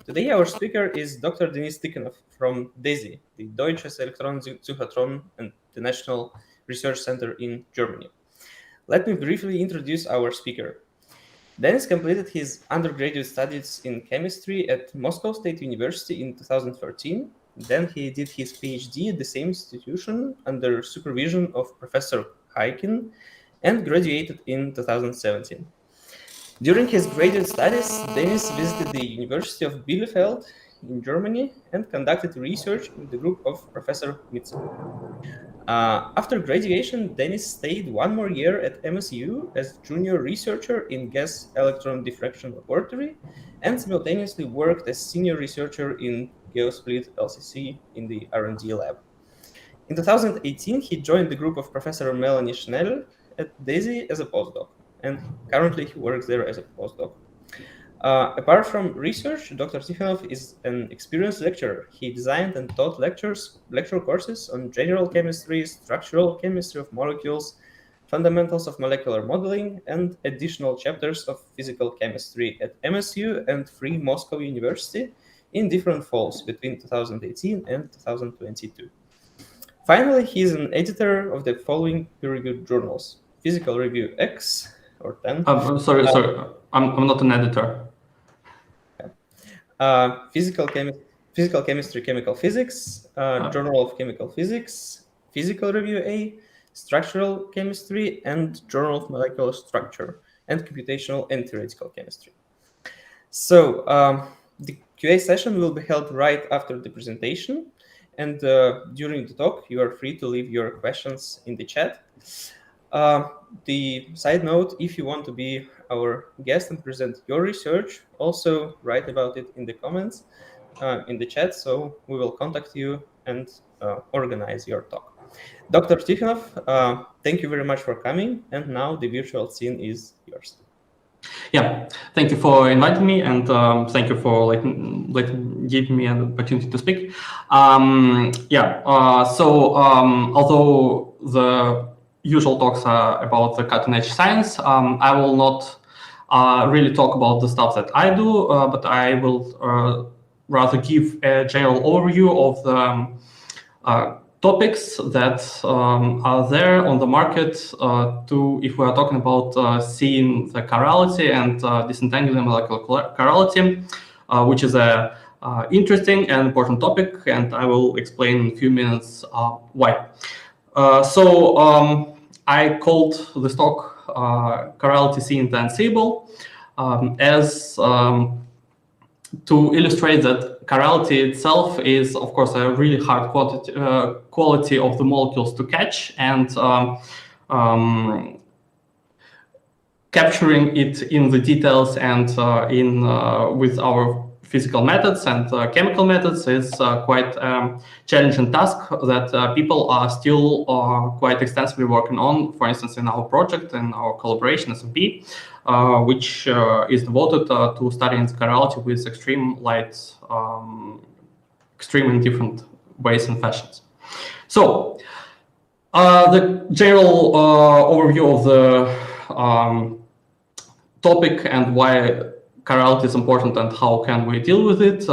Today our speaker is Dr. Denis Tikhonov from DESY, the Deutsches Elektronen-Synchrotron and the National Research Center in Germany. Let me briefly introduce our speaker. Denis completed his undergraduate studies in chemistry at Moscow State University in 2013. Then he did his PhD at the same institution under supervision of Professor Heiken and graduated in 2017. During his graduate studies, Denis visited the University of Bielefeld in Germany and conducted research in the group of Professor Mitzel. After graduation, Denis stayed 1 more year at MSU as junior researcher in gas electron diffraction laboratory and simultaneously worked as senior researcher in GeoSplit LCC in the R&D lab. In 2018, he joined the group of Professor Melanie Schnell at DESY as a postdoc, and currently he works there as a postdoc. Apart from research, Dr. Tikhonov is an experienced lecturer. He designed and taught lecture courses on general chemistry, structural chemistry of molecules, fundamentals of molecular modeling, and additional chapters of physical chemistry at MSU and Free Moscow University in different falls between 2018 and 2022. Finally, he is an editor of the following peer-reviewed journals: Physical Review X, or 10. Sorry, I'm not an editor. Physical Chemistry, Chemical Physics, Journal of Chemical Physics, Physical Review A, Structural Chemistry, and Journal of Molecular Structure, and Computational and Theoretical Chemistry. So the QA session will be held right after the presentation, and during the talk, you are free to leave your questions in the chat. The side note, if you want to be our guest and present your research, also write about it in the comments in the chat, so we will contact you and organize your talk. Dr. Tikhonov, thank you very much for coming, and now the virtual scene is yours. Yeah, thank you for inviting me, and thank you for giving me an opportunity to speak. Although the usual talks are about the cutting-edge science, I will not really talk about the stuff that I do, but I will rather give a general overview of the topics that are there on the market if we are talking about seeing the chirality and disentangling molecular chirality, which is a interesting and important topic, and I will explain in a few minutes why. I called this talk Chirality Seen the Unseeable as to illustrate that chirality itself is, of course, a really hard quality of the molecules to catch, and capturing it in the details and with our physical methods and chemical methods is quite a challenging task that people are still quite extensively working on. For instance, in our project and our collaboration SMP, which is devoted to studying chirality with extreme light, extreme in different ways and fashions. So the general overview of the topic and why chirality is important and how can we deal with it.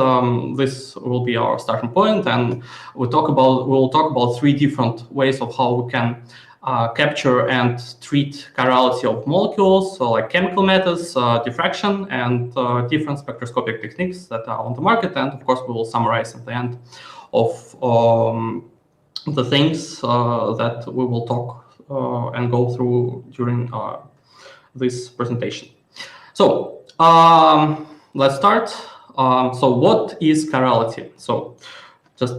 This will be our starting point, and we'll talk about 3 different ways of how we can capture and treat chirality of molecules, so like chemical methods, diffraction, and different spectroscopic techniques that are on the market. And of course, we will summarize at the end of the things that we will talk and go through during this presentation. So let's start. So what is chirality? So just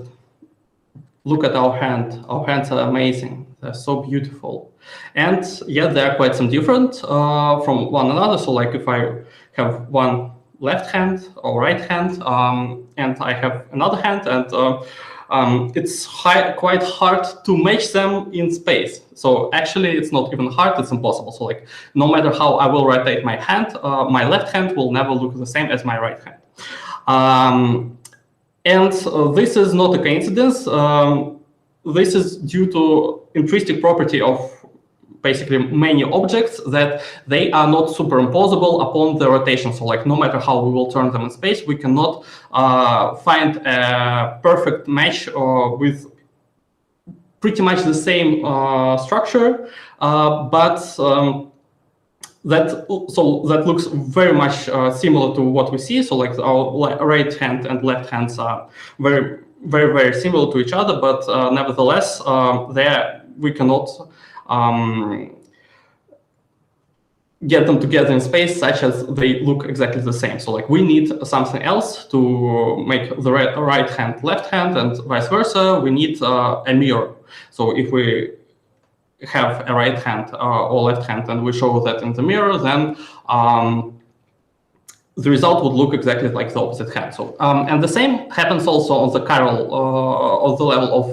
look at our hand. Our hands are amazing. They're so beautiful. And yet they are quite some different from one another. So like if I have one left hand or right hand, and I have another hand, and it's quite hard to match them in space. So actually it's not even hard, it's impossible. So like no matter how I will rotate my hand, my left hand will never look the same as my right hand. And this is not a coincidence. This is due to intrinsic property of basically many objects that they are not superimposable upon the rotation. So like no matter how we will turn them in space, we cannot find a perfect match with pretty much the same structure, but that looks very much similar to what we see. So like our right hand and left hands are very similar to each other, but nevertheless, there we cannot get them together in space such as they look exactly the same. So like we need something else to make the right hand left hand and vice versa. We need a mirror. So if we have a right hand or left hand and we show that in the mirror, then the result would look exactly like the opposite hand. So, and the same happens also on the chiral, on the level of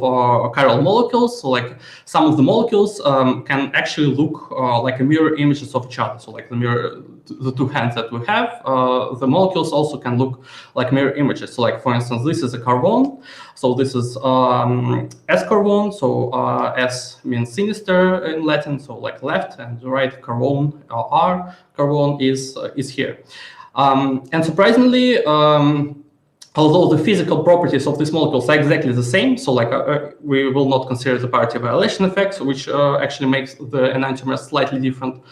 chiral molecules. So, like some of the molecules can actually look like a mirror images of each other. So, like the two hands that we have, the molecules also can look like mirror images. So, like for instance, this is a carbon. So this is S carbon. So S means sinister in Latin. So like left, and the right carbon R carbon is here. And surprisingly, although the physical properties of these molecules are exactly the same, so like we will not consider the parity violation effects, which actually makes the enantiomers slightly different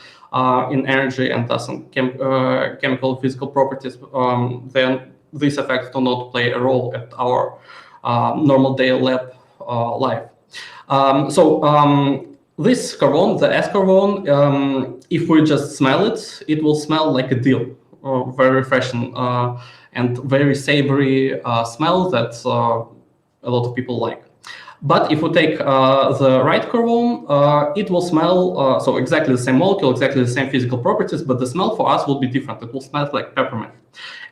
in energy and thus in chemical physical properties, then these effects do not play a role at our normal day lab life. This carbon, the S carbon, if we just smell it, it will smell like a dill. Very refreshing and very savory smell that a lot of people like. But if we take the right carbon, it will smell, so exactly the same molecule, exactly the same physical properties, but the smell for us will be different. It will smell like peppermint.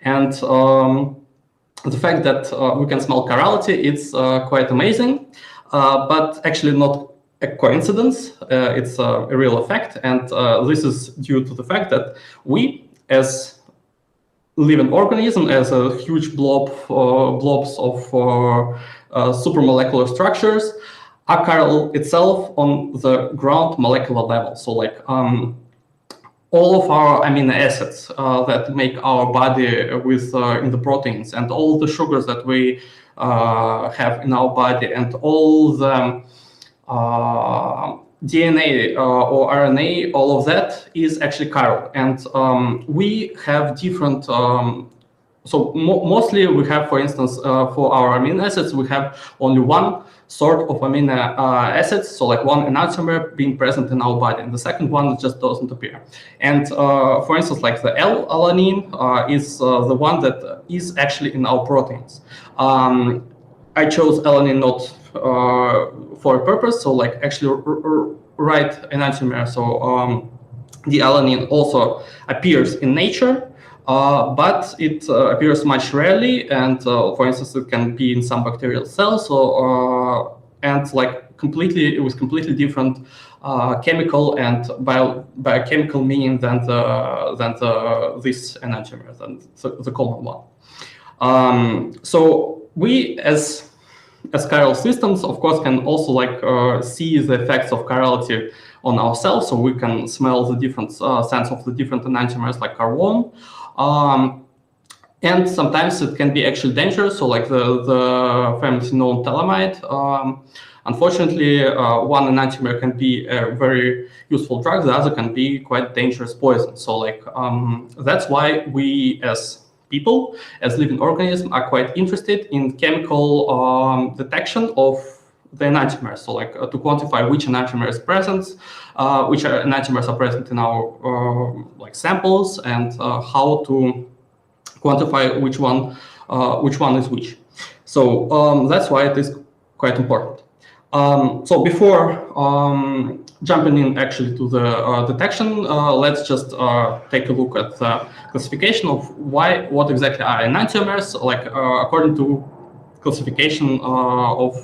And the fact that we can smell chirality, it's quite amazing, but actually not a coincidence. It's a real effect. And this is due to the fact that we, as living organism, as a huge blobs of supramolecular structures, are chiral itself on the ground molecular level. So like all of our amino acids that make our body with in the proteins, and all the sugars that we have in our body, and all the DNA or RNA, all of that is actually chiral. And we have different, mostly we have, for instance, for our amino acids, we have only one sort of amino acids, so like one enantiomer being present in our body, and the second one just doesn't appear. And for instance, like the L-alanine is the one that is actually in our proteins. I chose alanine not for a purpose, so like actually right enantiomer. So the alanine also appears in nature, but it appears much rarely. And for instance, it can be in some bacterial cells, and like completely with completely different chemical and biochemical meaning than this enantiomer, than the common one. So we as chiral systems, of course, can also like see the effects of chirality on ourselves. So we can smell the different sense of the different enantiomers like carbon. And sometimes it can be actually dangerous. So like the famously known phthalimide. Unfortunately, one enantiomer can be a very useful drug. The other can be quite dangerous poison. So like that's why we as people, as living organisms, are quite interested in chemical detection of the enantiomers. So like to quantify which enantiomer is present, which enantiomers are present in our like samples, and how to quantify which one is which. So that's why it is quite important. So before jumping in actually to the detection, let's just take a look at the classification of what exactly are enantiomers, like according to classification of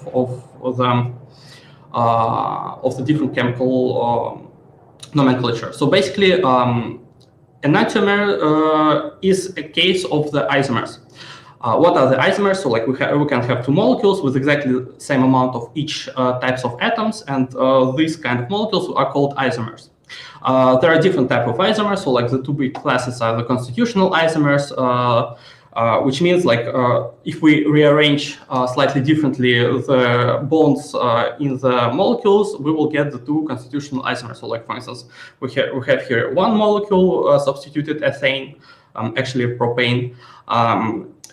the different chemical nomenclature. So basically, enantiomer is a case of the isomers. What are the isomers? So like we can have two molecules with exactly the same amount of each types of atoms, and these kind of molecules are called isomers. There are different types of isomers. So like the two big classes are the constitutional isomers, which means like if we rearrange slightly differently the bonds in the molecules, we will get the two constitutional isomers. So like for instance, we have here one molecule substituted ethane, actually propane.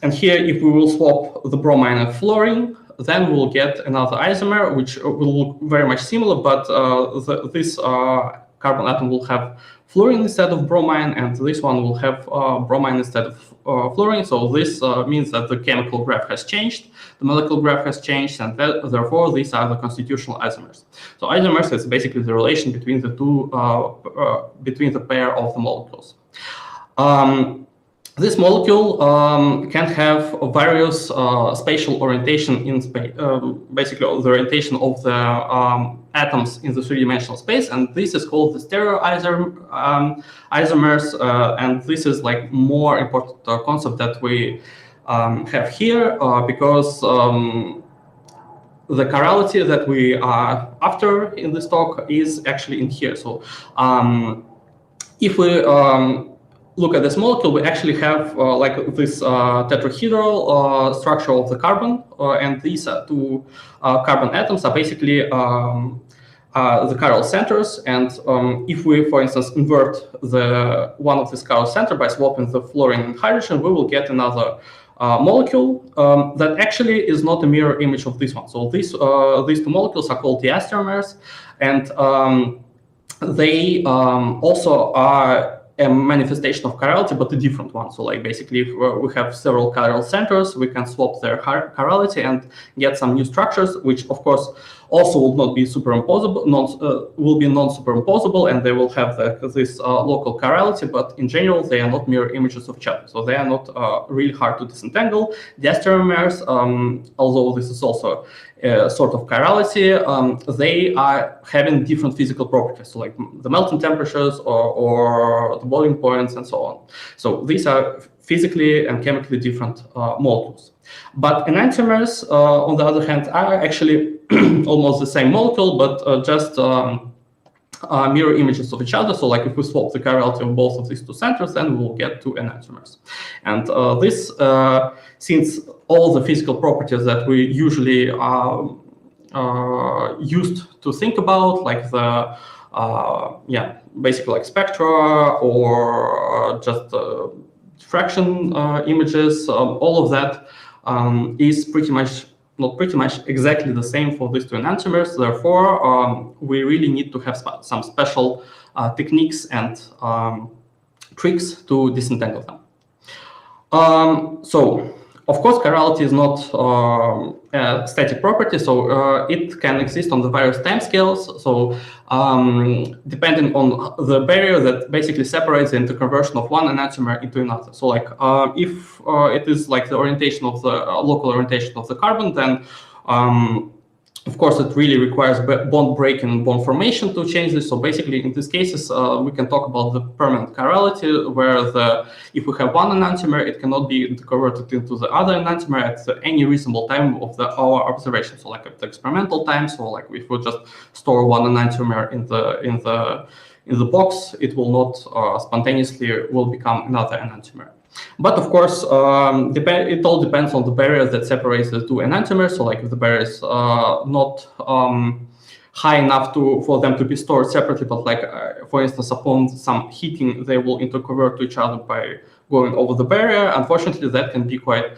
And here, if we will swap the bromine and fluorine, then we'll get another isomer, which will look very much similar, but this carbon atom will have fluorine instead of bromine, and this one will have bromine instead of fluorine. So this means that the chemical graph has changed, the molecular graph has changed, and therefore these are the constitutional isomers. So isomers is basically the relation between the two, between the pair of the molecules. This molecule can have various spatial orientation in space, basically the orientation of the atoms in the three-dimensional space, and this is called the stereoisomers, and this is like more important concept that we have here because the chirality that we are after in this talk is actually in here. So if we look at this molecule, we actually have like this tetrahedral structure of the carbon, and these two carbon atoms are basically the chiral centers. And if we, for instance, invert the one of these chiral center by swapping the fluorine and hydrogen, we will get another molecule that actually is not a mirror image of this one. So these two molecules are called diastereomers, and they also are a manifestation of chirality, but a different one. So like basically if we have several chiral centers, we can swap their chirality and get some new structures, which of course also will not be superimposable, will be non-superimposable, and they will have this local chirality, but in general they are not mirror images of each other. So they are not really hard to disentangle. Diastereomers, although this is also sort of chirality, they are having different physical properties, so like the melting temperatures or the boiling points and so on. So these are physically and chemically different molecules. But enantiomers, on the other hand, are actually almost the same molecule, but just mirror images of each other. So like if we swap the chirality of both of these two centers, then we will get two enantiomers. And this, since all the physical properties that we usually used to think about, like the basically like spectra or just diffraction images, all of that is not pretty much exactly the same for these two enantiomers. Therefore, we really need to have some special techniques and tricks to disentangle them. So, of course, chirality is not a static property, so it can exist on the various timescales. So, depending on the barrier that basically separates the interconversion of one enantiomer into another. So, like if it is like the orientation of the local orientation of the carbon, then of course, it really requires bond break and bond formation to change this. So basically, in these cases, we can talk about the permanent chirality, where if we have one enantiomer, it cannot be converted into the other enantiomer at any reasonable time of our observation. So like at the experimental time, so like if we just store one enantiomer in the box, it will not spontaneously will become another enantiomer. But of course, it all depends on the barrier that separates the two enantiomers. So like if the barrier is not high enough for them to be stored separately, but like, for instance, upon some heating, they will interconvert to each other by going over the barrier. Unfortunately, that can be quite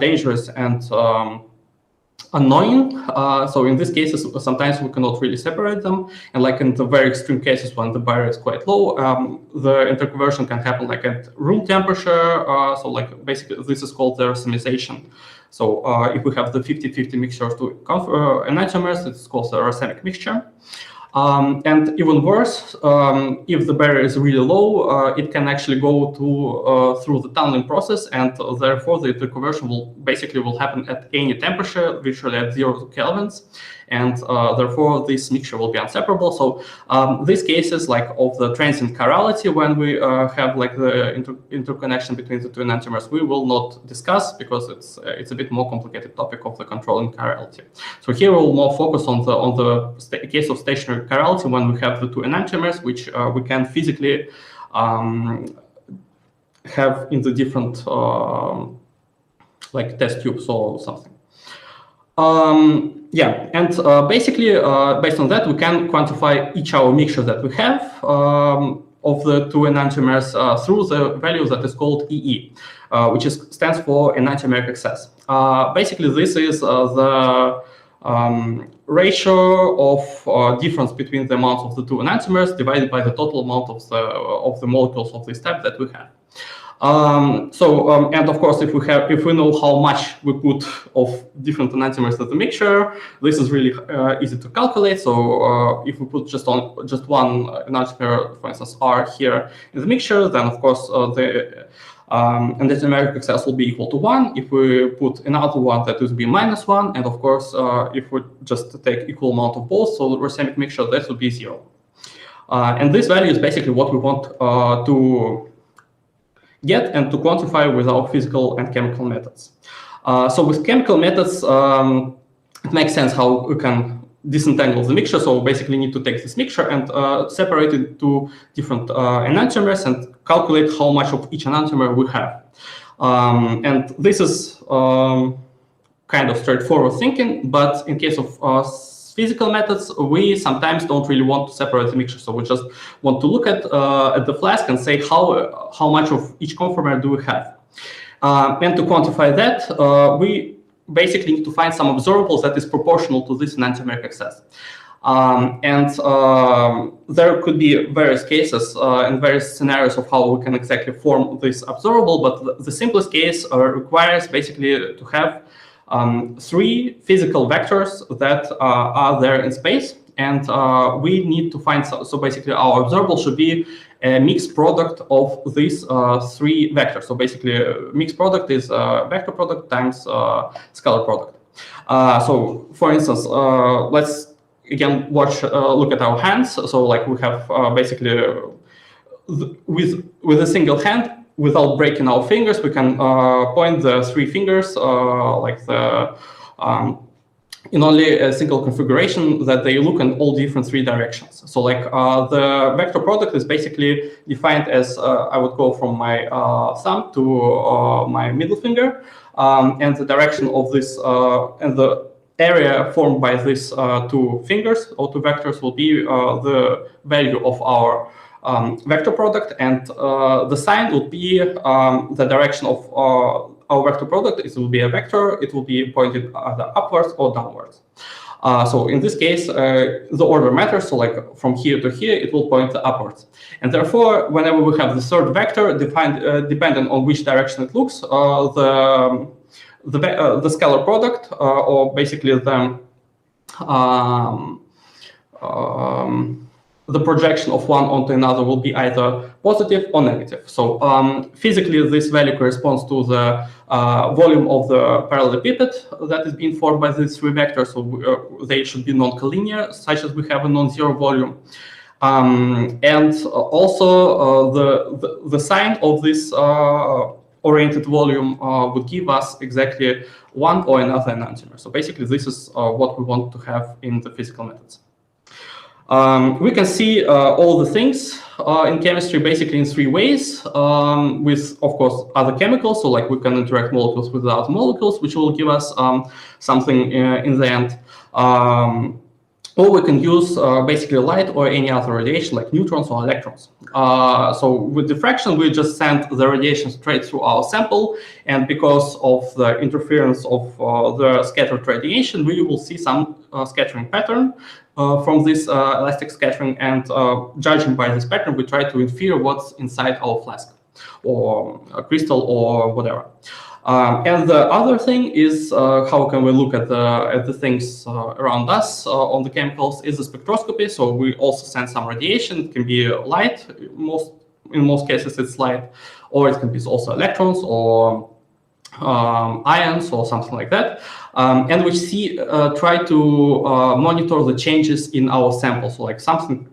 dangerous and annoying. So in these cases, sometimes we cannot really separate them. And like in the very extreme cases when the barrier is quite low, the interconversion can happen like at room temperature. So like basically this is called the racemization. So if we have the 50-50 mixture of two enantiomers, it's called the racemic mixture. And even worse, if the barrier is really low, it can actually go through the tunneling process, and therefore the interconversion will happen at any temperature, virtually at 0 kelvins. and therefore this mixture will be inseparable. So these cases, like of the transient chirality, when we have like the interconnection between the two enantiomers, we will not discuss because it's a bit more complicated topic of the controlling chirality. So here we'll more focus on the case of stationary chirality when we have the two enantiomers, which we can physically have in the different like test tubes or something. Yeah, and basically based on that we can quantify each our mixture that we have of the two enantiomers through the value that is called EE, which stands for enantiomeric excess. Basically this is the ratio of difference between the amounts of the two enantiomers divided by the total amount of the molecules of this type that we have. And of course, if we know how much we put of different enantiomers in the mixture, this is really easy to calculate. So if we put just one enantiomer, for instance, R here in the mixture, then of course the enantiomeric excess will be equal to 1. If we put another one, that would be -1. And of course, if we just take equal amount of both, so the racemic mixture, that would be 0. And this value is basically what we want to get and to quantify with our physical and chemical methods. So with chemical methods, it makes sense how we can disentangle the mixture. So basically need to take this mixture and separate it into different enantiomers and calculate how much of each enantiomer we have. And this is kind of straightforward thinking, but in case of physical methods, we sometimes don't really want to separate the mixture. So we just want to look at the flask and say how much of each conformer do we have. And to quantify that, we basically need to find some observables that is proportional to this enantiomeric excess. There could be various cases and various scenarios of how we can exactly form this observable, but the simplest case requires basically to have 3 physical vectors that are there in space, and we need to find, so basically our observable should be a mixed product of these 3 vectors. So basically mixed product is vector product times scalar product. So for instance, let's again look at our hands. So like we have basically with a single hand, without breaking our fingers, we can point the 3 fingers like in only a single configuration that they look in all different 3 directions. So like the vector product is basically defined as I would go from my thumb to my middle finger, and the direction of this and the area formed by these 2 fingers or 2 vectors will be the value of our vector product, and the sign would be the direction of our vector product. It will be a vector. It will be pointed either upwards or downwards. So in this case, the order matters. So like from here to here, it will point upwards. And therefore, whenever we have the third vector defined, depending on which direction it looks, the scalar product, or basically the projection of one onto another will be either positive or negative. So physically, this value corresponds to the volume of the parallelepiped that is being formed by these 3 vectors. So they should be non-collinear, such as we have a non-zero volume. And also the sign of this oriented volume would give us exactly one or another enantiomer. So basically, this is what we want to have in the physical methods. We can see all the things in chemistry basically in 3 ways, with, of course, other chemicals. So like we can interact molecules with other molecules, which will give us something in the end. Or we can use basically light or any other radiation like neutrons or electrons. So with diffraction, we just send the radiation straight through our sample, and because of the interference of the scattered radiation, we will see some scattering pattern from this elastic scattering, and judging by this pattern, we try to infer what's inside our flask or a crystal or whatever. And the other thing is how can we look at the things around us on the chemicals is the spectroscopy. So we also send some radiation. It can be light. In most cases, it's light, or it can be also electrons or ions or something like that, and we try to monitor the changes in our sample. So like something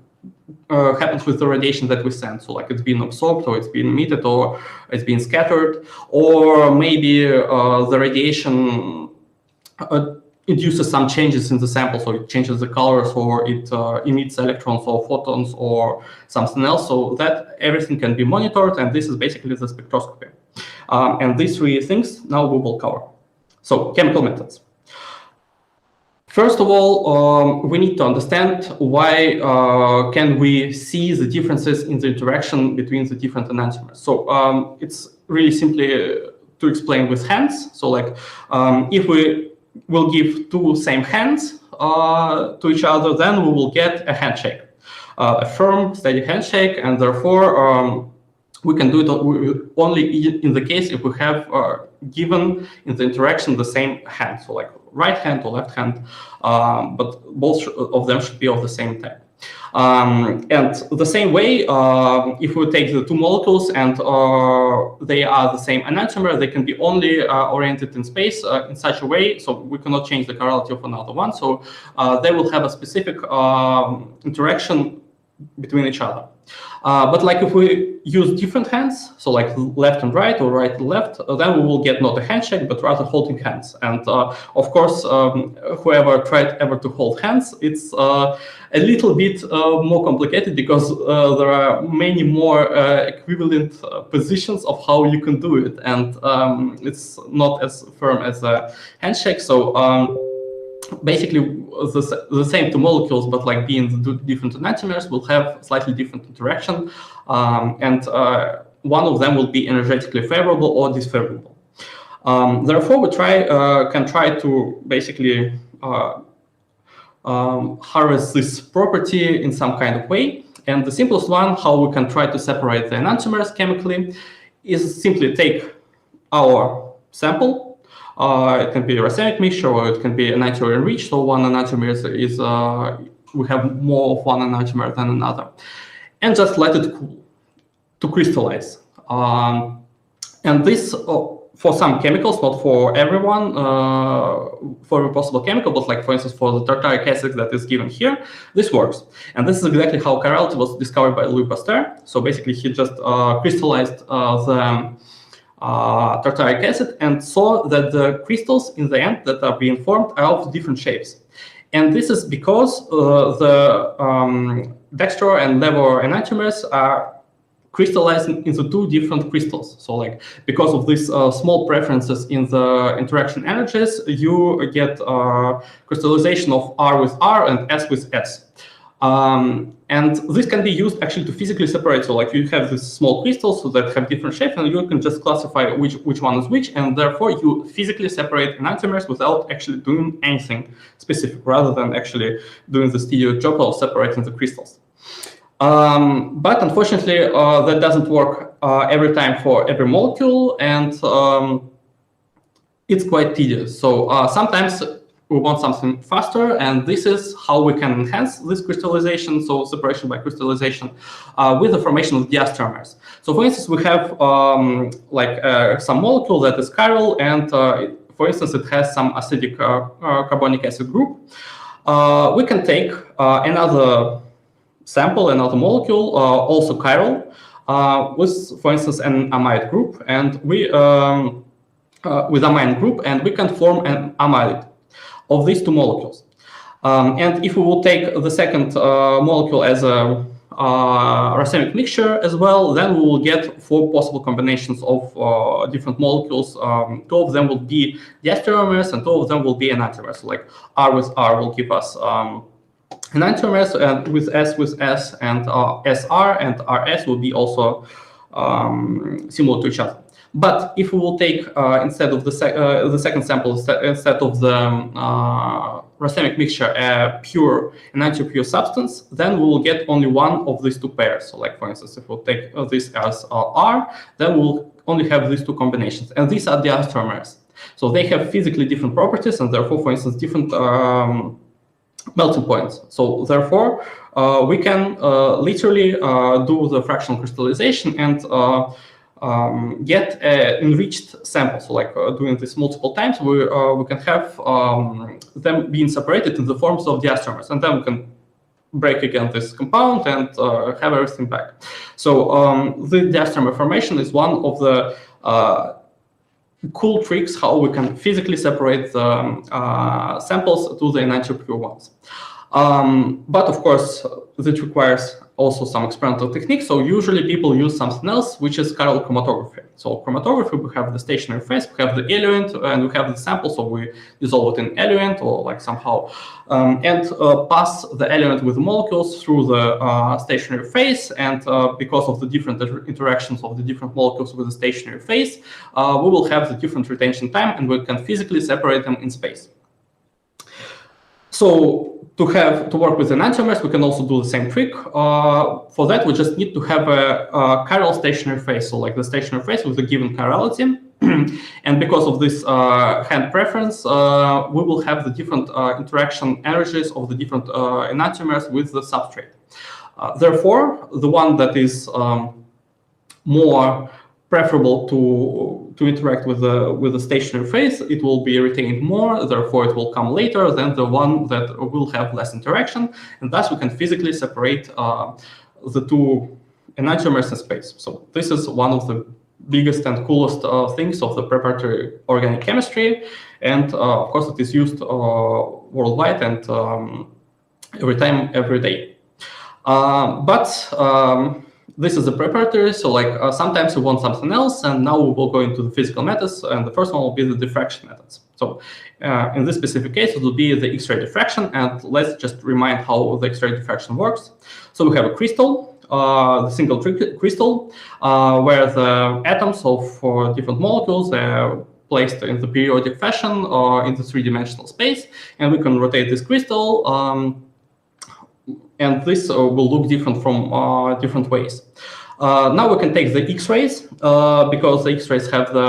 happens with the radiation that we send. So like it's been absorbed, or it's been emitted, or it's been scattered, or maybe the radiation induces some changes in the sample, so it changes the colors, or it emits electrons or photons or something else. So that everything can be monitored, and this is basically the spectroscopy. And these three things now we will cover. So chemical methods. First of all, we need to understand why can we see the differences in the interaction between the different enantiomers. So it's really simply to explain with hands. So like if we will give two same hands to each other, then we will get a handshake, a firm, steady handshake, and therefore we can do it only in the case if we have given in the interaction the same hand, so like right hand or left hand, but both of them should be of the same type. And the same way, if we take the two molecules and they are the same enantiomer, they can be only oriented in space in such a way, so we cannot change the chirality of another one. So they will have a specific interaction between each other. But like if we use different hands, so like left and right or right and left, then we will get not a handshake, but rather holding hands. And of course, whoever tried ever to hold hands, it's a little bit more complicated because there are many more equivalent positions of how you can do it. And it's not as firm as a handshake. So basically the same two molecules, but like being the different enantiomers, will have slightly different interaction, and one of them will be energetically favorable or disfavorable. Therefore, we can try to basically harvest this property in some kind of way. And the simplest one, how we can try to separate the enantiomers chemically, is simply take our sample. It can be a racemic mixture, or it can be enantiomer enriched. So one enantiomer is we have more of one enantiomer than another, and just let it cool to crystallize. And this for some chemicals, not for everyone, for every possible chemical, but like for instance for the tartaric acid that is given here, this works. And this is exactly how chirality was discovered by Louis Pasteur. So basically he just crystallized the tartaric acid and saw that the crystals in the end that are being formed are of different shapes. And this is because the dextro and levo enantiomers are crystallized into two different crystals. So like because of these small preferences in the interaction energies, you get crystallization of R with R and S with S. And this can be used actually to physically separate. So like you have these small crystals that have different shapes, and you can just classify which one is which, and therefore you physically separate enantiomers without actually doing anything specific, rather than actually doing the tedious job of separating the crystals. But unfortunately, that doesn't work every time for every molecule, and it's quite tedious. So sometimes we want something faster, and this is how we can enhance this crystallization, so separation by crystallization, with the formation of diastereomers. So for instance, we have some molecule that is chiral, and for instance, it has some acidic carbonic acid group. We can take another sample, another molecule, also chiral, with, for instance, an amide group, and we with amine group, and we can form an amide of these two molecules. And if we will take the second molecule as a racemic mixture as well, then we will get 4 possible combinations of different molecules. 2 of them will be diastereomers, and 2 of them will be enantiomers. So like R with R will give us enantiomers, and with S, and SR and RS will be also similar to each other. But if we will take instead of the second sample, instead of the racemic mixture, a pure enantio-pure substance, then we will get only one of these 2 pairs. So like for instance, if we'll take this as R, then we'll only have these 2 combinations, and these are diastereomers. So they have physically different properties, and therefore, for instance, different melting points. So therefore, we can literally do the fractional crystallization and get enriched samples. So like doing this multiple times, we can have them being separated in the forms of diastereomers, and then we can break again this compound and have everything back. So the diastereomer formation is one of the cool tricks how we can physically separate the samples to the enantiopure ones. But of course, that requires also some experimental techniques. So usually people use something else, which is chiral chromatography. So chromatography, we have the stationary phase, we have the eluent, and we have the sample. So we dissolve it in eluent or like somehow, and pass the eluent with the molecules through the stationary phase. And because of the different interactions of the different molecules with the stationary phase, we will have the different retention time, and we can physically separate them in space. So to work with enantiomers, we can also do the same trick. For that, we just need to have a chiral stationary phase, so like the stationary phase with a given chirality. And because of this hand preference, we will have the different interaction energies of the different enantiomers with the substrate. Therefore, the one that is more preferable to interact with the stationary phase, it will be retained more, therefore it will come later than the one that will have less interaction, and thus we can physically separate the two enantiomers in space. So this is one of the biggest and coolest things of the preparatory organic chemistry, and of course it is used worldwide and every time, every day. This is the preparatory, so like sometimes we want something else, and now we will go into the physical methods, and the first one will be the diffraction methods. So in this specific case, it will be the X-ray diffraction, and let's just remind how the X-ray diffraction works. So we have a crystal, the single crystal, where the atoms of different molecules are placed in the periodic fashion or in the three-dimensional space, and we can rotate this crystal, and this will look different from different ways. Now we can take the X-rays, because the X-rays have the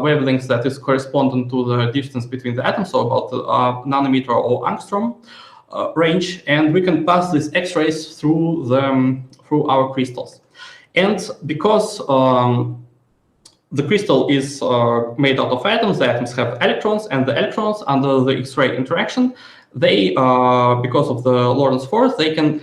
wavelengths that is corresponding to the distance between the atoms, so about the nanometer or angstrom range, and we can pass these X-rays through our crystals. And because the crystal is made out of atoms, the atoms have electrons, and the electrons under the X-ray interaction, they, because of the Lorentz force, they can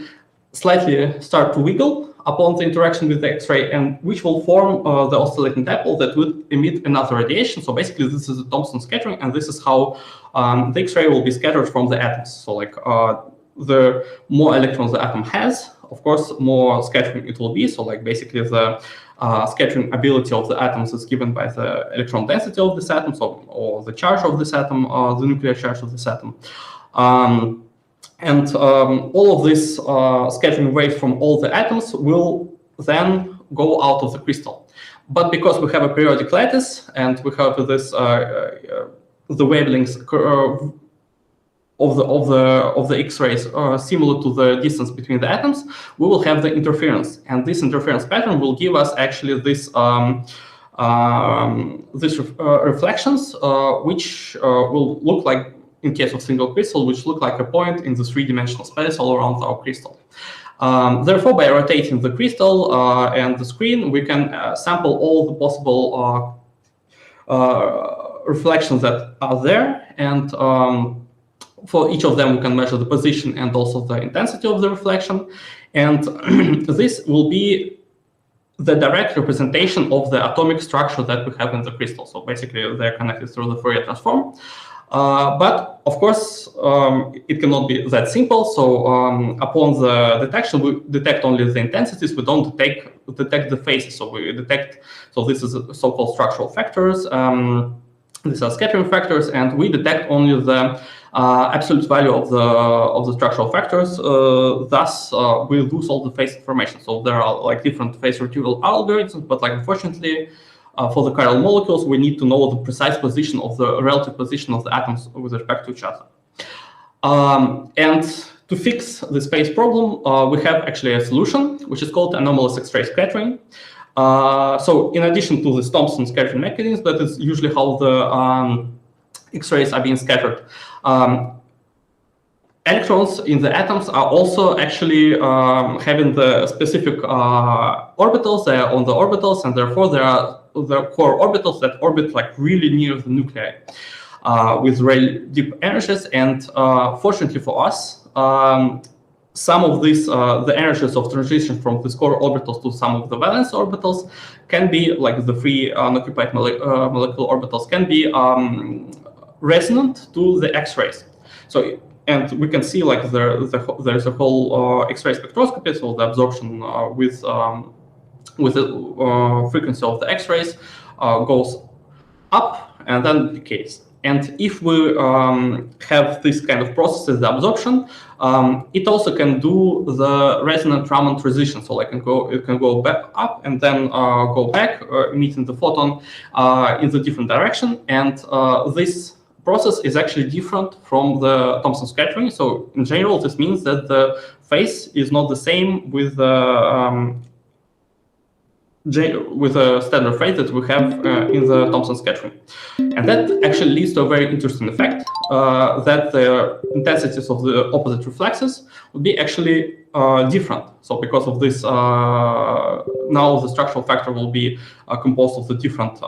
slightly start to wiggle upon the interaction with the X-ray, and which will form the oscillating dipole that would emit another radiation. So basically, this is a Thomson scattering, and this is how the X-ray will be scattered from the atoms. So like the more electrons the atom has, of course, more scattering it will be. So like basically the scattering ability of the atoms is given by the electron density of this atom, so, or the charge of this atom, or the nuclear charge of this atom. All of this scattering waves from all the atoms will then go out of the crystal. But because we have a periodic lattice and we have this the wavelengths of the X-rays similar to the distance between the atoms, we will have the interference, and this interference pattern will give us actually this reflections, which will look like, in case of single crystal, which look like a point in the three-dimensional space all around our crystal. Therefore, by rotating the crystal and the screen, we can sample all the possible reflections that are there, and for each of them, we can measure the position and also the intensity of the reflection. And this will be the direct representation of the atomic structure that we have in the crystal. So basically, they're connected through the Fourier transform. But of course, it cannot be that simple. So upon the detection, we detect only the intensities. We don't detect the phases. So we detect. So this is so-called structural factors. These are scattering factors, and we detect only the absolute value of the structural factors. Thus, we lose all the phase information. So there are like different phase retrieval algorithms, but like unfortunately, for the chiral molecules, we need to know the precise position of the relative position of the atoms with respect to each other. And to fix the space problem, we have actually a solution, which is called anomalous X-ray scattering. So in addition to this Thomson scattering mechanism, that is usually how the X-rays are being scattered. electrons in the atoms are also actually having the specific orbitals. They are on the orbitals, and therefore there are the core orbitals that orbit like really near the nuclei with really deep energies. And fortunately for us, some of these, the energies of transition from these core orbitals to some of the valence orbitals can be, like the free unoccupied molecular orbitals, can be resonant to the X-rays. So, and we can see like there's a whole X-ray spectroscopy, so the absorption with the frequency of the X-rays goes up and then decays. And if we have this kind of processes, the absorption, it also can do the resonant Raman transition. So like it can go back up and then go back, emitting the photon in the different direction. And this process is actually different from the Thomson scattering. So in general, this means that the phase is not the same with the standard phase that we have in the Thomson scattering. And that actually leads to a very interesting effect, that the intensities of the opposite reflexes would be actually different. So because of this, now the structural factor will be composed of the different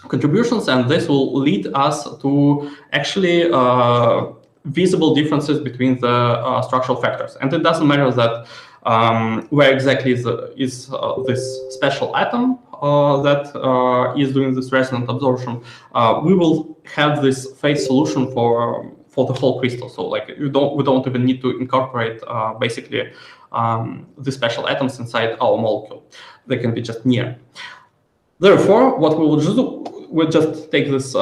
contributions, and this will lead us to actually visible differences between the structural factors. And it doesn't matter that where exactly is this special atom that is doing this resonant absorption. We will have this phase solution for the whole crystal. So like we don't even need to incorporate basically the special atoms inside our molecule. They can be just near. Therefore, what we will do, we'll just take this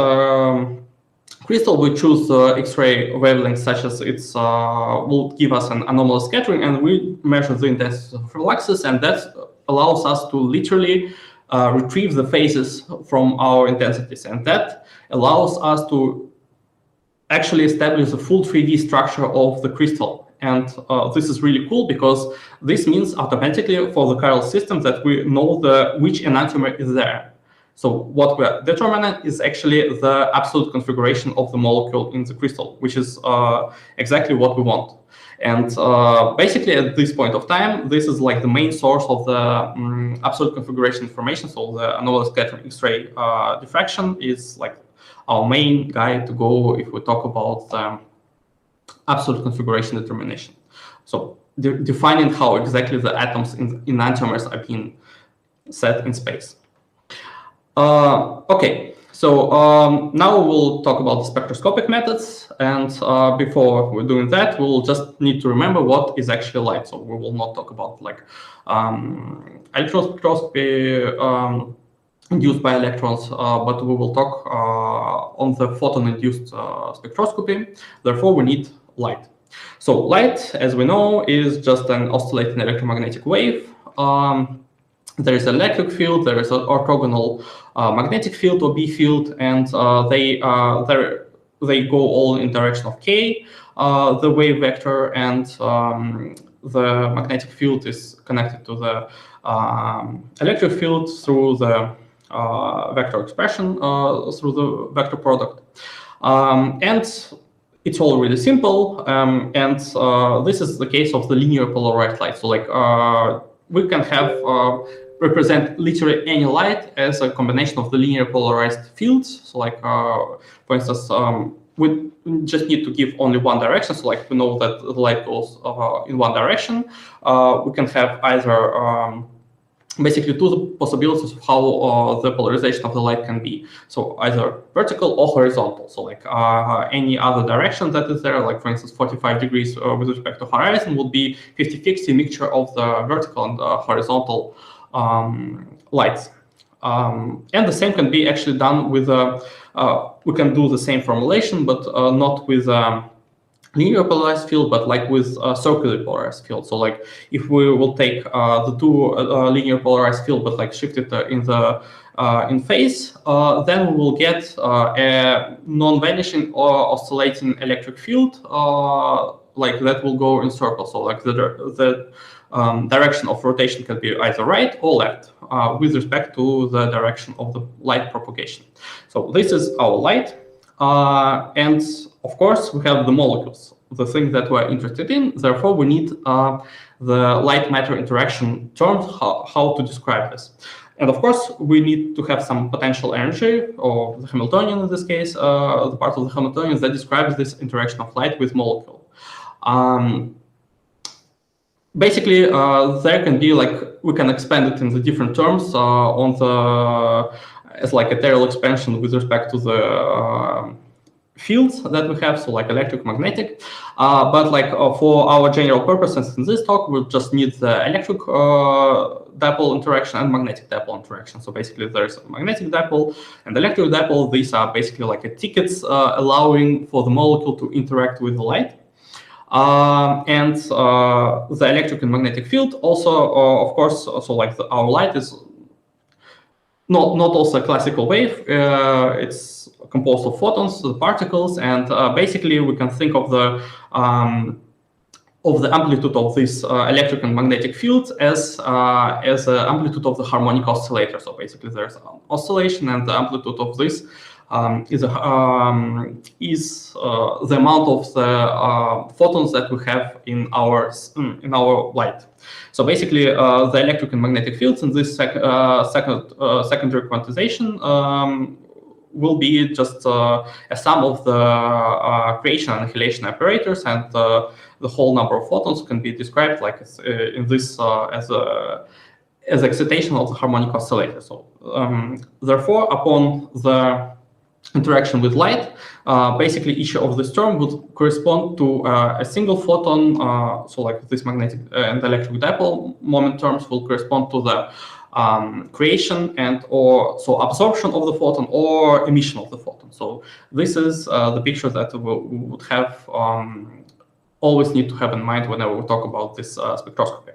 crystal, we choose X-ray wavelength such as it's will give us an anomalous scattering, and we measure the intensity of fluxes, and that allows us to literally retrieve the phases from our intensities, and that allows us to actually establish the full 3D structure of the crystal. And this is really cool because this means automatically for the chiral system that we know which enantiomer is there. So what we are determining is actually the absolute configuration of the molecule in the crystal, which is exactly what we want. And basically at this point of time, this is like the main source of the absolute configuration information. So the anomalous scattering X-ray diffraction is like our main guide to go if we talk about the absolute configuration determination. So defining how exactly the atoms in enantiomers are being set in space. Okay, so now we'll talk about the spectroscopic methods, and before we're doing that, we'll just need to remember what is actually light. So we will not talk about like electron spectroscopy induced by electrons, but we will talk on the photon-induced spectroscopy. Therefore, we need light. So light, as we know, is just an oscillating electromagnetic wave. There is an electric field, there is an orthogonal magnetic field or B field, and they go all in direction of k, the wave vector, and the magnetic field is connected to the electric field through the vector expression, through the vector product. And it's all really simple, and this is the case of the linear polarized light. So like we can have represent literally any light as a combination of the linear polarized fields. So like, for instance, we just need to give only one direction. So like we know that the light goes in one direction. We can have either basically two possibilities of how the polarization of the light can be. So either vertical or horizontal. So like any other direction that is there, like for instance, 45 degrees with respect to horizon would be 50-50 mixture of the vertical and horizontal lights. And the same can be actually done with, we can do the same formulation, but not with linear polarized field, but like with circular polarized field. So like if we will take the two linear polarized field, but like shift it in phase, then we will get a non-vanishing or oscillating electric field, like that will go in circles. So like the direction of rotation can be either right or left with respect to the direction of the light propagation. So this is our light. And of course, we have the molecules, the thing that we're interested in. Therefore, we need the light-matter interaction terms, how to describe this. And of course, we need to have some potential energy, or the Hamiltonian in this case, the part of the Hamiltonian that describes this interaction of light with molecule. Basically, there can be we can expand it in the different terms on the as like a Taylor expansion with respect to the fields that we have, so like electric, magnetic. But for our general purposes in this talk, we'll just need the electric dipole interaction and magnetic dipole interaction. So basically, there's a magnetic dipole and electric dipole. These are basically like tickets allowing for the molecule to interact with the light. And the electric and magnetic field also, of course, so our light is not also a classical wave. It's composed of photons, the particles, and basically we can think of the amplitude of this electric and magnetic fields as the amplitude of the harmonic oscillator. So basically, there's an oscillation, and the amplitude of this is the amount of the photons that we have in our light. So basically, the electric and magnetic fields in this secondary quantization will be just a sum of the creation and annihilation operators, and the whole number of photons can be described in this as excitation of the harmonic oscillator. So therefore, upon the interaction with light, basically each of this term would correspond to a single photon. So this magnetic and electric dipole moment terms will correspond to the creation and so absorption of the photon or emission of the photon. So this is the picture that we would have always need to have in mind whenever we talk about this spectroscopy.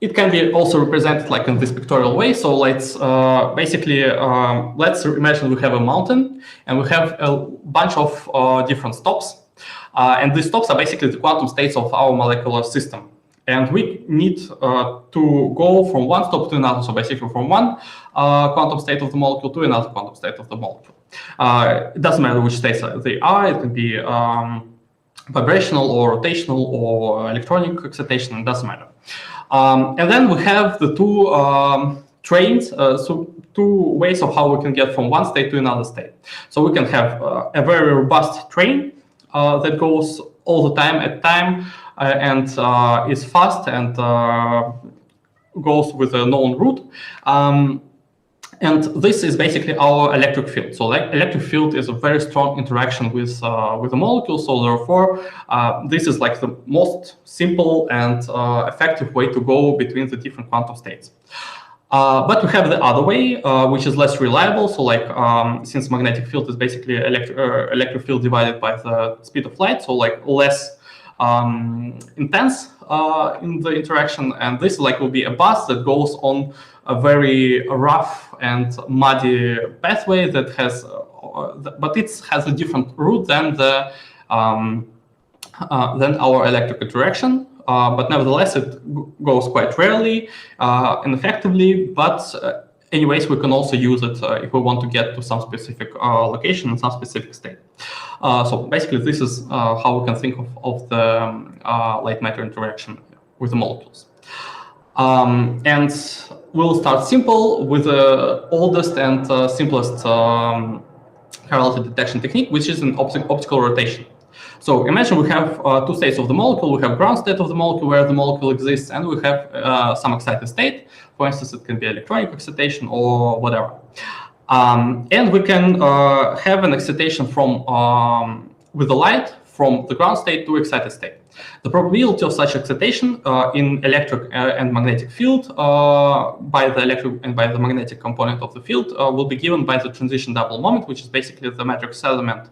It can be also represented in this pictorial way. So let's let's imagine we have a mountain and we have a bunch of different stops. And these stops are basically the quantum states of our molecular system. And we need to go from one stop to another. So basically from one quantum state of the molecule to another quantum state of the molecule. It doesn't matter which states they are. It can be vibrational or rotational or electronic excitation. It doesn't matter. And then we have the two trains, so two ways of how we can get from one state to another state. So we can have a very robust train that goes all the time at time and is fast and goes with a known route. And this is basically our electric field. So electric field is a very strong interaction with the molecule. So therefore, this is the most simple and effective way to go between the different quantum states. But we have the other way, which is less reliable. So since magnetic field is basically electric field divided by the speed of light, so less intense in the interaction. And this will be a bus that goes on a very rough and muddy pathway that has, but it has a different route than our electric interaction. But nevertheless, it goes quite rarely and effectively. But anyways, we can also use it if we want to get to some specific location and some specific state. So basically, this is how we can think of the light-matter interaction with the molecules. And we'll start simple with the oldest and simplest chirality detection technique, which is an optical rotation. So imagine we have two states of the molecule. We have ground state of the molecule where the molecule exists, and we have some excited state. For instance, it can be electronic excitation or whatever. And we can have an excitation from with the light from the ground state to excited state. The probability of such excitation in electric and magnetic field by the electric and by the magnetic component of the field will be given by the transition dipole moment, which is basically the matrix element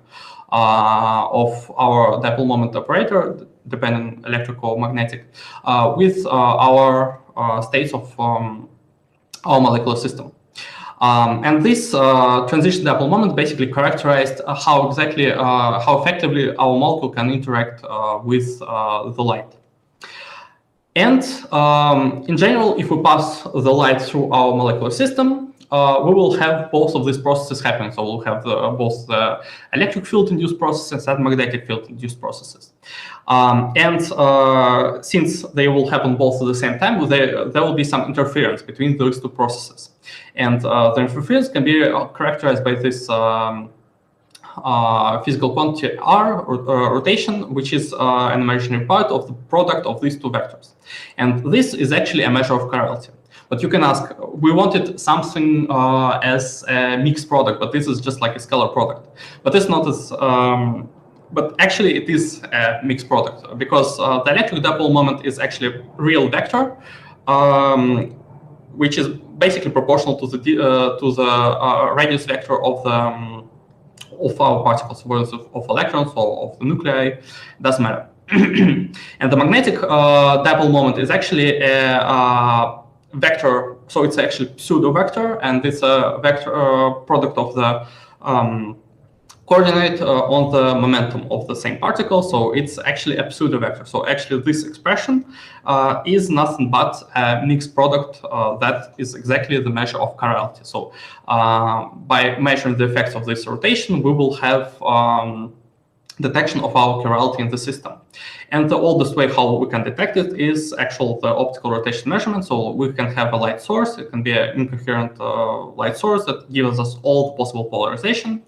of our dipole moment operator, depending electric or magnetic, with our states of our molecular system. And this transition dipole moment basically characterized how effectively our molecule can interact with the light. And in general, if we pass the light through our molecular system, we will have both of these processes happening. So we'll have both the electric field-induced processes and magnetic field-induced processes. Since they will happen both at the same time, there will be some interference between those two processes. And the interference can be characterized by this physical quantity R, rotation, which is an imaginary part of the product of these two vectors. And this is actually a measure of chirality. But you can ask, we wanted something as a mixed product, but this is just like a scalar product. But it's not as, but actually it is a mixed product, because the electric dipole moment is actually a real vector, which is basically proportional to the radius vector of the of our particles, whether of electrons or of the nuclei, it doesn't matter. And the magnetic dipole moment is actually a vector, so it's actually pseudo vector, and it's a vector product of the coordinate on the momentum of the same particle. So it's actually a pseudo vector. So actually this expression is nothing but a mixed product that is exactly the measure of chirality. So by measuring the effects of this rotation, we will have detection of our chirality in the system. And the oldest way how we can detect it is actual the optical rotation measurement. So we can have a light source. It can be an incoherent light source that gives us all the possible polarization.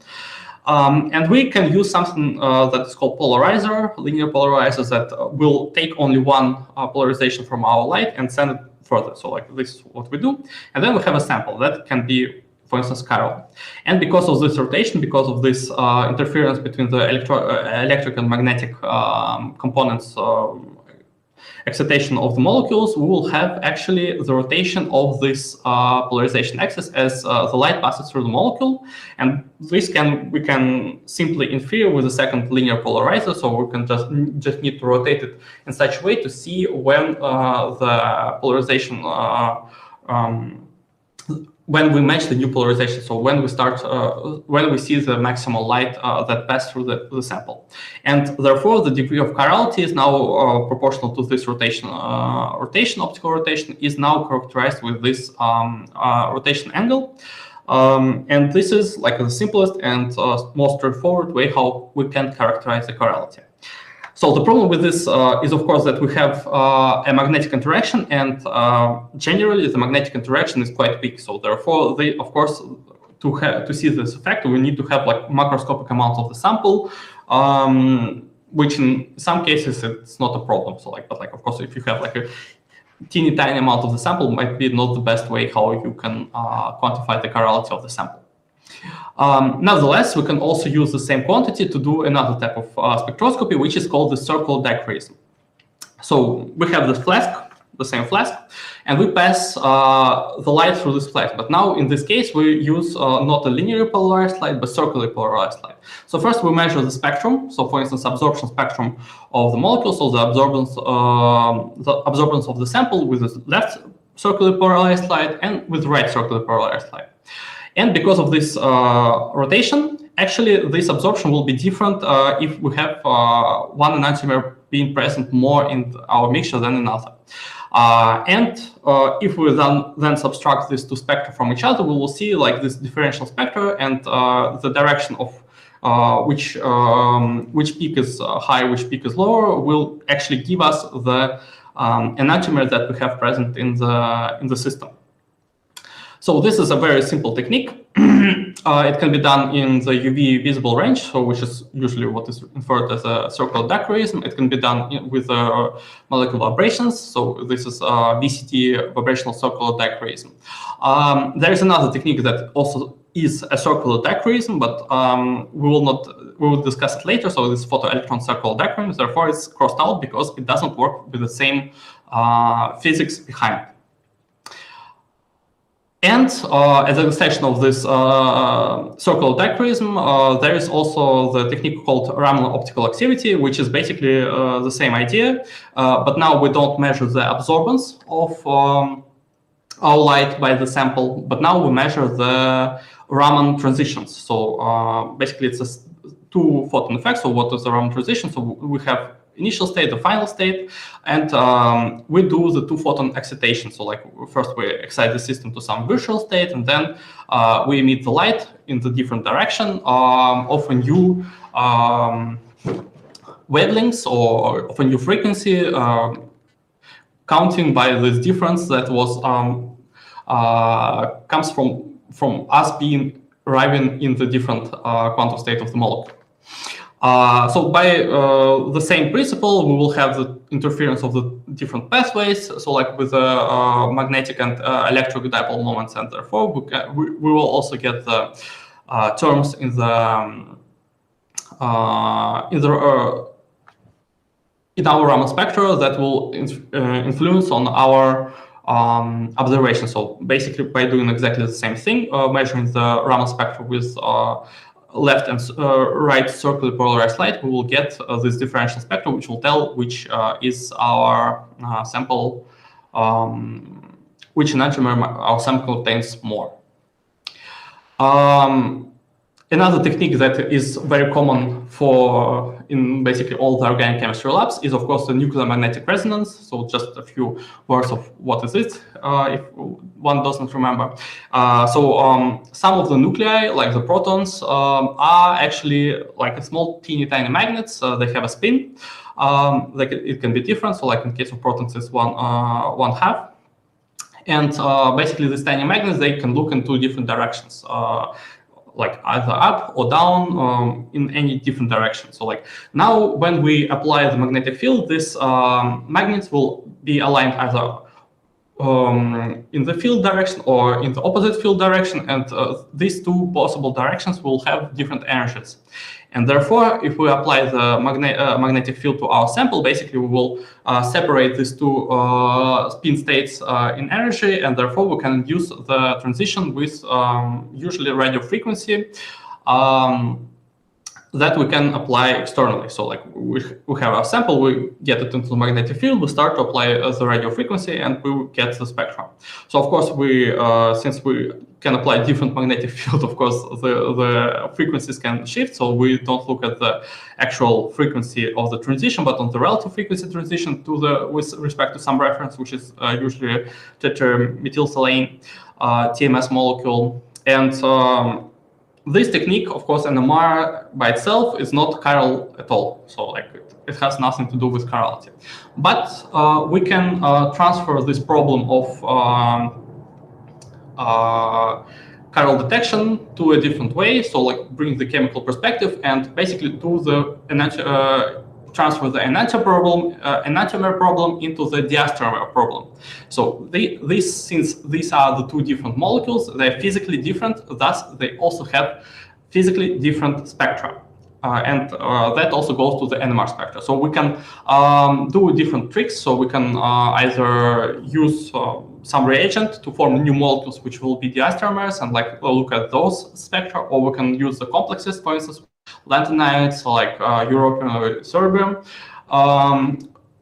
And we can use something that is called polarizer, linear polarizer, that will take only one polarization from our light and send it further. So like this is what we do. And then we have a sample that can be, for instance, chiral. And because of this rotation, because of this interference between the electric and magnetic components, excitation of the molecules, we will have actually the rotation of this polarization axis as the light passes through the molecule. And this we can simply infer with a second linear polarizer. So we can just need to rotate it in such a way to see when the polarization when we match the new polarization, so when we start, when we see the maximal light that passed through the sample. And therefore, the degree of chirality is now proportional to this rotation. Optical rotation is now characterized with this rotation angle. And this is like the simplest and most straightforward way how we can characterize the chirality. So the problem with this is, of course, that we have a magnetic interaction, and generally the magnetic interaction is quite weak. So therefore, of course, to see this effect, we need to have like macroscopic amounts of the sample, which in some cases it's not a problem. So like, but like, of course, if you have like a teeny tiny amount of the sample, might be not the best way how you can quantify the chirality of the sample. Nevertheless, we can also use the same quantity to do another type of spectroscopy, which is called the circular dichroism. So we have this flask, the same flask, and we pass the light through this flask. But now, in this case, we use not a linearly polarized light, but circularly polarized light. So first, we measure the spectrum. So, for instance, absorption spectrum of the molecule. So the absorbance of the sample with the left circularly polarized light and with the right circularly polarized light. And because of this rotation, actually, this absorption will be different if we have one enantiomer being present more in our mixture than another. And if we then subtract these two spectra from each other, we will see like this differential spectra, and the direction of which peak is high, which peak is lower, will actually give us the enantiomer that we have present in the system. So this is a very simple technique. It can be done in the UV visible range, so which is usually what is inferred as a circular dichroism. It can be done with molecular vibrations. So this is VCT, vibrational circular dichroism. There is another technique that also is a circular dichroism, but we will discuss it later. So this is photoelectron circular dichroism. Therefore, it's crossed out because it doesn't work with the same physics behind it. And as an extension of this circular dichroism, there is also the technique called Raman optical activity, which is basically the same idea, but now we don't measure the absorbance of our light by the sample, but now we measure the Raman transitions. So basically it's a two photon effect. So what is the Raman transition? So we have initial state, the final state, and we do the two-photon excitation. So like first we excite the system to some virtual state, and then we emit the light in the different direction of a new wavelengths or of a new frequency, counting by this difference that was comes from us arriving in the different quantum state of the molecule. So by the same principle, we will have the interference of the different pathways. So like with the magnetic and electric dipole moments, and therefore we will also get the terms in our Raman spectra that will influence on our observation. So basically, by doing exactly the same thing, measuring the Raman spectra with left and right circular polarized light, we will get this differential spectrum, which will tell which is our sample, which enantiomer our sample contains more. Another technique that is very common in basically all the organic chemistry labs is, of course, the nuclear magnetic resonance. So just a few words of what is it, if one doesn't remember. Some of the nuclei, like the protons, are actually like a small teeny tiny magnets. They have a spin. It can be different. So like in case of protons, it's one half. And basically these tiny magnets, they can look in two different directions. Like either up or down in any different direction. So like now when we apply the magnetic field, these magnets will be aligned either in the field direction or in the opposite field direction, and these two possible directions will have different energies. And therefore, if we apply the magnetic field to our sample, basically we will separate these two spin states in energy, and therefore we can use the transition with usually radio frequency that we can apply externally. So like we have our sample, we get it into the magnetic field, we start to apply the radio frequency, and we get the spectrum. So of course, since we can apply different magnetic field, of course, the frequencies can shift. So we don't look at the actual frequency of the transition, but on the relative frequency transition with respect to some reference, which is usually tetramethylsilane TMS molecule. And this technique, of course, NMR by itself is not chiral at all. So like it has nothing to do with chirality. But we can transfer this problem of chiral detection to a different way. So like bring the chemical perspective and basically do the transfer the enantiomer problem into the diastereomer problem. So since these are the two different molecules, they're physically different, thus they also have physically different spectra. And that also goes to the NMR spectra. So we can do different tricks. So we can either use some reagent to form new molecules, which will be diastereomers, and like look at those spectra, or we can use the complexes, for instance, lanthanides, like europium or cerubium,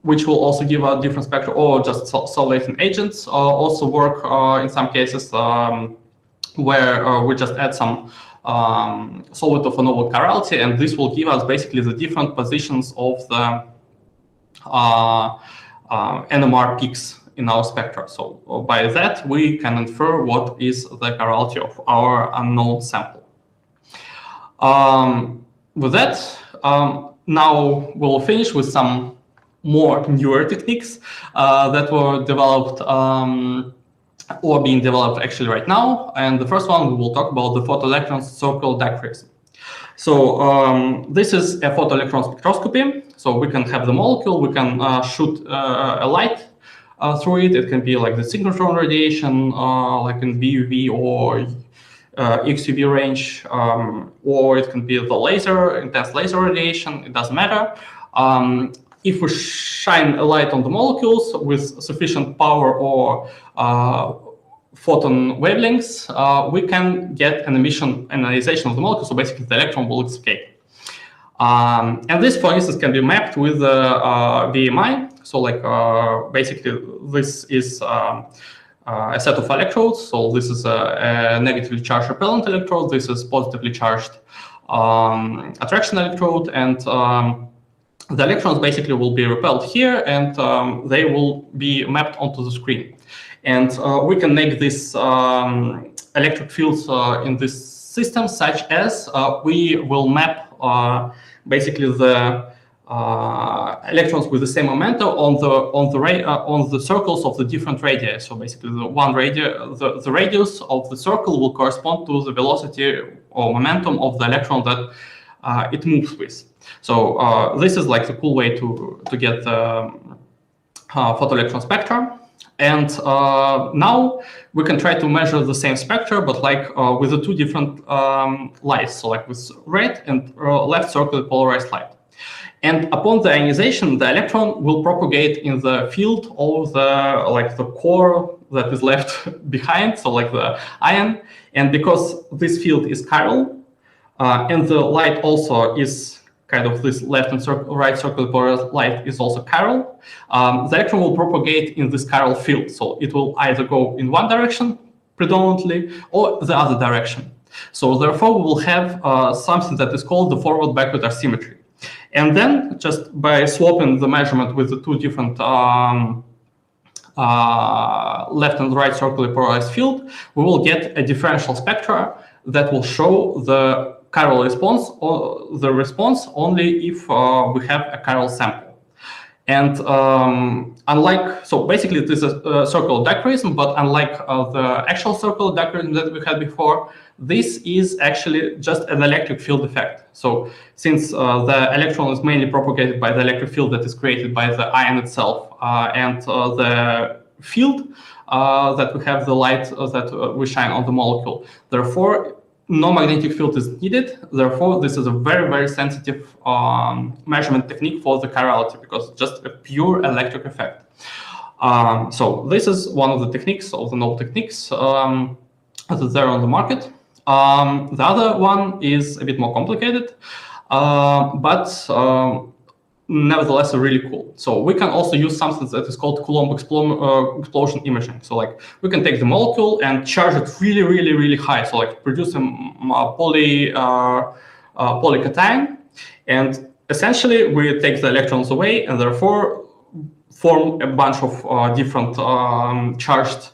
which will also give a different spectra, or just solvating agents also work in some cases where we just add some solvent of a novel chirality, and this will give us basically the different positions of the NMR peaks in our spectra. So by that, we can infer what is the chirality of our unknown sample. With that, now we'll finish with some more newer techniques that were developed or being developed actually right now. And the first one, we will talk about the photoelectron circle dichroism. So this is a photoelectron spectroscopy. So we can have the molecule, we can shoot a light through it. It can be like the synchrotron radiation, like in VUV or XUV range, or it can be the laser, intense laser radiation, it doesn't matter. If we shine a light on the molecules with sufficient power or photon wavelengths, we can get an ionization of the molecule, so basically the electron will escape. And this, for instance, can be mapped with VMI. So like basically this is a set of electrodes. So this is a negatively charged repellent electrode. This is positively charged attraction electrode. And the electrons basically will be repelled here, and they will be mapped onto the screen. And we can make these electric fields in this system such as we will map basically the electrons with the same momentum on the circles of the different radii. So basically, the radius of the circle will correspond to the velocity or momentum of the electron that it moves with. So this is like the cool way to get the photoelectron spectra. And now we can try to measure the same spectra, but like with the two different lights, so like with red and left circular polarized light. And upon the ionization, the electron will propagate in the field of the core that is left behind, so like the ion. And because this field is chiral, and the light also is kind of this left and right circular polarized light is also chiral, the electron will propagate in this chiral field. So it will either go in one direction predominantly or the other direction. So therefore, we will have something that is called the forward-backward asymmetry. And then just by swapping the measurement with the two different left and right circular polarized field, we will get a differential spectra that will show the chiral response or the response only if we have a chiral sample. And so basically this is a circular dichroism, but unlike the actual circular dichroism that we had before, this is actually just an electric field effect. So since the electron is mainly propagated by the electric field that is created by the ion itself, and the field that we have the light that we shine on the molecule, therefore no magnetic field is needed. Therefore, this is a very, very sensitive measurement technique for the chirality because it's just a pure electric effect. So this is one of the techniques, of the novel techniques that are there on the market. The other one is a bit more complicated, but nevertheless really cool. So we can also use something that is called Coulomb Explosion Imaging. So like we can take the molecule and charge it really, really, really high. So like produce a polycation, and essentially we take the electrons away and therefore form a bunch of different charged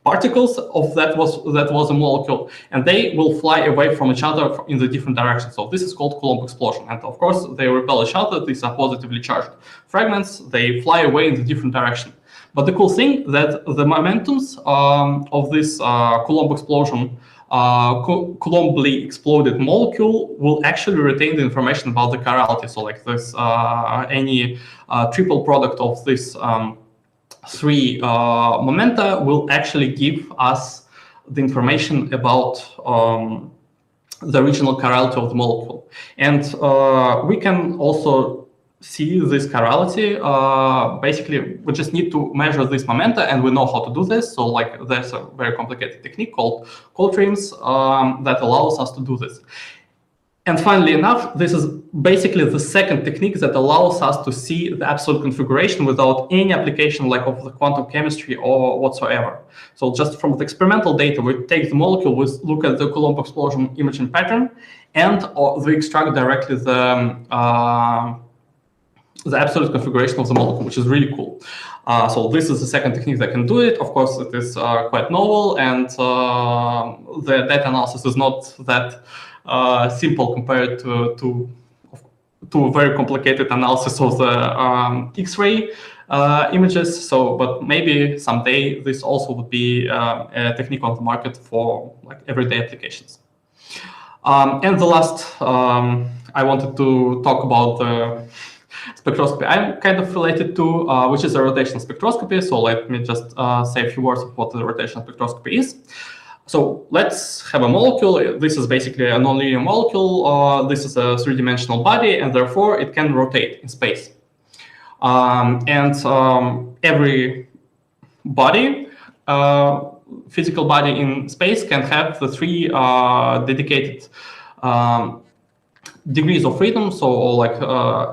particles of that was a molecule, and they will fly away from each other in the different directions. So this is called Coulomb explosion, and of course they repel each other. These are positively charged fragments. They fly away in the different direction. But the cool thing that the momentums of this Coulomb explosion, Coulombly exploded molecule will actually retain the information about the chirality. So like this, any triple product of this three momenta will actually give us the information about the original chirality of the molecule. And we can also see this chirality. Basically, we just need to measure this momenta, and we know how to do this. So like there's a very complicated technique called Coltrims that allows us to do this. And finally enough, this is basically the second technique that allows us to see the absolute configuration without any application like of the quantum chemistry or whatsoever. So just from the experimental data, we take the molecule, we look at the Coulomb explosion imaging pattern, and we extract directly the absolute configuration of the molecule, which is really cool. So this is the second technique that can do it. Of course, it is quite novel, and the data analysis is not that simple compared to very complicated analysis of the X-ray images. So, but maybe someday this also would be a technique on the market for like everyday applications. And the last, I wanted to talk about the spectroscopy I'm kind of related to, which is a rotational spectroscopy. So let me just say a few words of what the rotational spectroscopy is. So let's have a molecule. This is basically a nonlinear molecule. This is a three-dimensional body, and therefore it can rotate in space. Every body, physical body in space, can have the three dedicated degrees of freedom, so like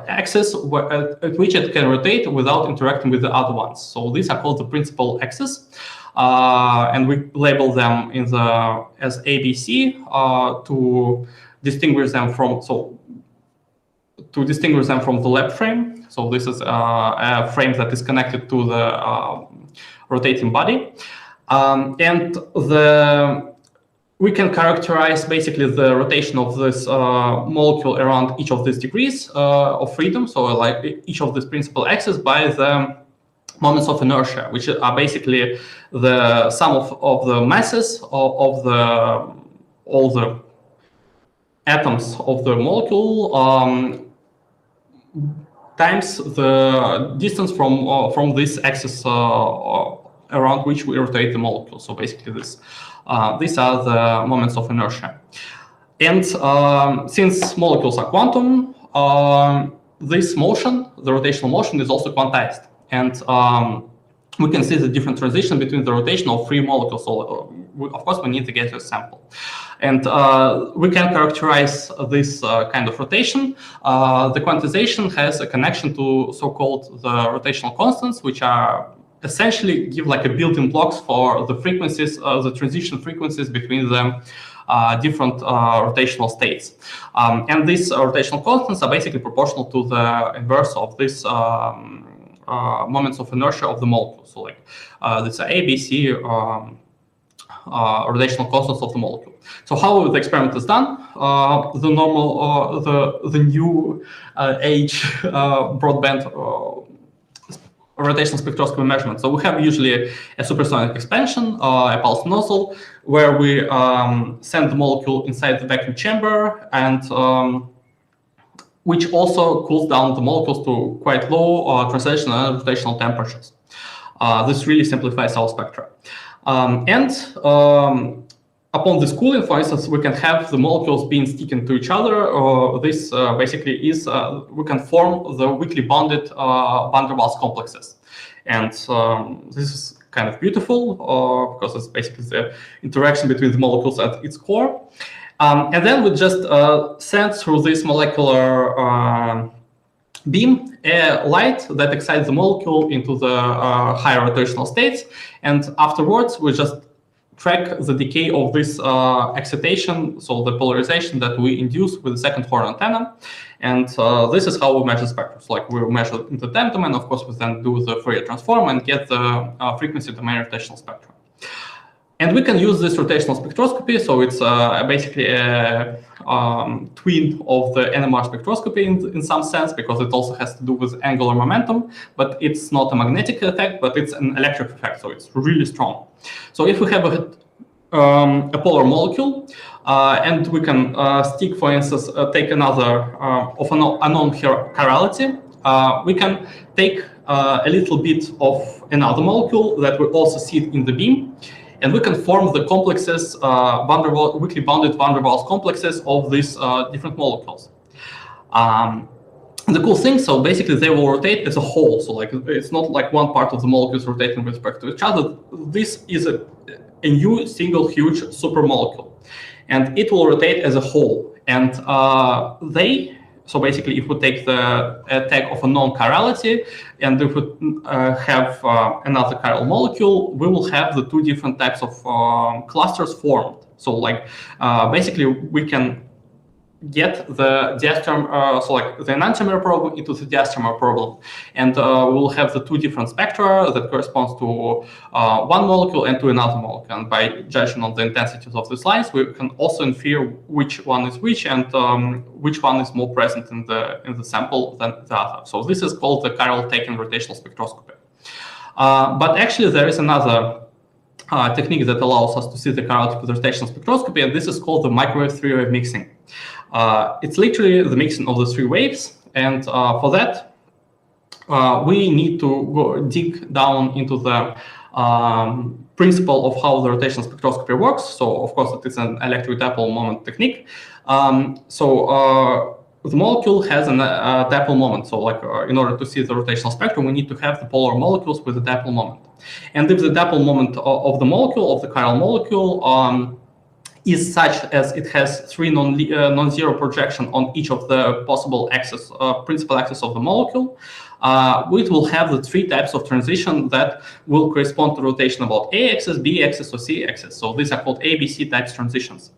axes at which it can rotate without interacting with the other ones. So these are called the principal axes. And we label them in as ABC to distinguish them from, so to distinguish them from the lab frame. So this is a frame that is connected to the rotating body. And we can characterize basically the rotation of this molecule around each of these degrees of freedom. So like each of these principal axes by the moments of inertia, which are basically the sum of the masses of all the atoms of the molecule times the distance from this axis around which we rotate the molecule. So basically these are the moments of inertia. And since molecules are quantum, this motion, the rotational motion, is also quantized. And we can see the different transition between the rotation of three molecules. So of course, we need to get a sample. And we can characterize this kind of rotation. The quantization has a connection to so-called the rotational constants, which are essentially give like a building blocks for the frequencies, the transition frequencies between the different rotational states. And these rotational constants are basically proportional to the inverse of this moments of inertia of the molecule. So like this are A, B, C rotational constants of the molecule. So how the experiment is done? The normal, the new age broadband rotational spectroscopy measurement. So we have usually a supersonic expansion, a pulse nozzle, where we send the molecule inside the vacuum chamber, and which also cools down the molecules to quite low translation and rotational temperatures. This really simplifies our spectra. Upon this cooling, for instance, we can have the molecules being sticking to each other. This basically is, we can form the weakly bonded van der Waals complexes. And this is kind of beautiful because it's basically the interaction between the molecules at its core. And then we just send through this molecular beam a light that excites the molecule into the higher rotational states. And afterwards, we just track the decay of this excitation, so the polarization that we induce with the second horn antenna. And this is how we measure spectra. So like we measure in the time domain, of course, we then do the Fourier transform and get the frequency domain rotational spectrum. And we can use this rotational spectroscopy. So it's basically a twin of the NMR spectroscopy in some sense, because it also has to do with angular momentum, but it's not a magnetic effect, but it's an electric effect. So it's really strong. So if we have a polar molecule, and we can stick, for instance, take another of a unknown chirality, we can take a little bit of another molecule that we also see in the beam, and we can form the complexes, weakly bounded van der Waals complexes of these different molecules. The cool thing, so basically they will rotate as a whole. So like it's not like one part of the molecules rotating with respect to each other. This is a new single huge super molecule, and it will rotate as a whole. And so basically, if we take the tag of a known chirality, and if we have another chiral molecule, we will have the two different types of clusters formed. So like basically, we can get the diastereomer, so like the enantiomer problem into the diastereomer problem, and we'll have the two different spectra that corresponds to one molecule and to another molecule. And by judging on the intensities of these lines, we can also infer which one is which, and which one is more present in the sample than the other. So this is called the Chiral Tagging Rotational Spectroscopy. But actually, there is another technique that allows us to see the chirality with rotational spectroscopy, and this is called the microwave three-wave mixing. It's literally the mixing of the three waves, and for that, we need to go dig down into the principle of how the rotational spectroscopy works. So, of course, it is an electric dipole moment technique. The molecule has a dipole moment. So, like, in order to see the rotational spectrum, we need to have the polar molecules with a dipole moment. And if the dipole moment of the molecule, of the chiral molecule, is such as it has three non-zero projection on each of the possible axes, principal axes of the molecule, it will have the three types of transition that will correspond to rotation about A axis, B axis, or C axis. So these are called A, B, C types transitions.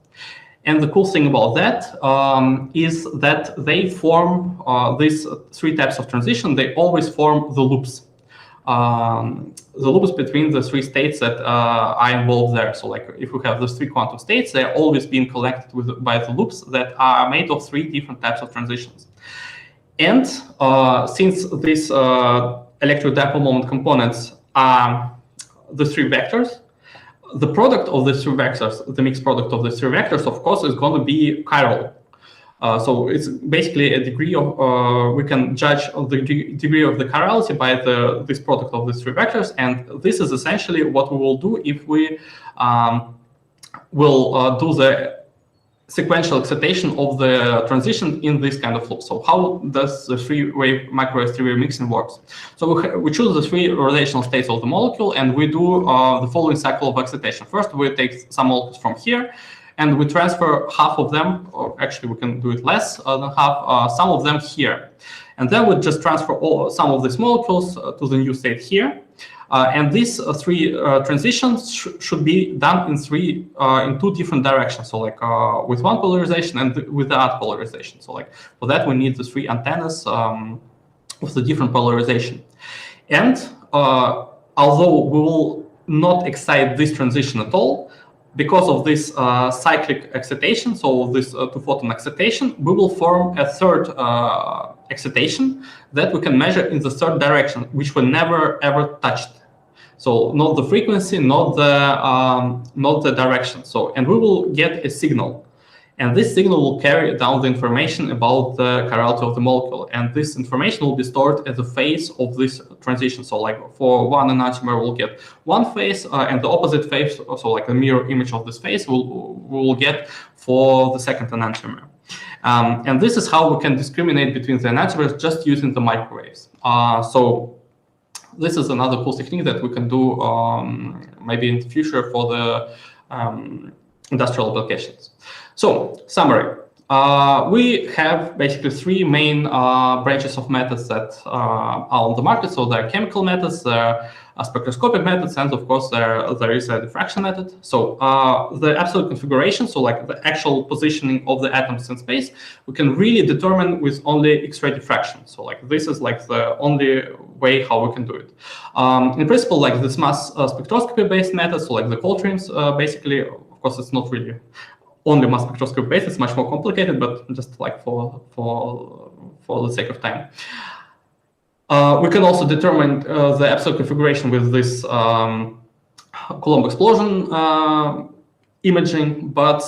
And the cool thing about that is that they form these three types of transition. They always form the loops between the three states that are involved there. So like if we have those three quantum states, they're always being collected by the loops that are made of three different types of transitions. And since these electrodipole moment components are the three vectors, the product of the three vectors, the mixed product of the three vectors, of course, is going to be chiral. So it's basically a degree of, we can judge the degree of the chirality by this product of the three vectors. And this is essentially what we will do if we will do the sequential excitation of the transition in this kind of loop. So how does the three-way microwave three-way mixing works? So we choose the three rotational states of the molecule, and we do the following cycle of excitation. First, we take some molecules from here, and we transfer half of them, or actually we can do it less than half, some of them here. And then we just transfer some of these molecules to the new state here. And these three transitions should be done in two different directions. So like with one polarization and with the other polarization. So like for that, we need the three antennas with the different polarization. And although we will not excite this transition at all, because of this cyclic excitation, so this two-photon excitation, we will form a third excitation that we can measure in the third direction, which we never ever touched. So not the frequency, not the direction. So and we will get a signal, and this signal will carry down the information about the chirality of the molecule, and this information will be stored at the phase of this transition. So like for one enantiomer, we'll get one phase, and the opposite phase, so like a mirror image of this phase, we will get for the second enantiomer. And this is how we can discriminate between the enantiomers just using the microwaves. So this is another cool technique that we can do maybe in the future for the industrial applications. So, summary. We have basically three main branches of methods that are on the market. So there are chemical methods, there are spectroscopic methods, and of course there is a diffraction method. So the absolute configuration, so like the actual positioning of the atoms in space, we can really determine with only X-ray diffraction. So like this is like the only way how we can do it. In principle, like this mass spectroscopy-based method, so like the Coltrane's, basically, of course, it's not really only mass spectroscopy based, it's much more complicated, but just like for the sake of time. We can also determine the absolute configuration with this Coulomb Explosion Imaging, but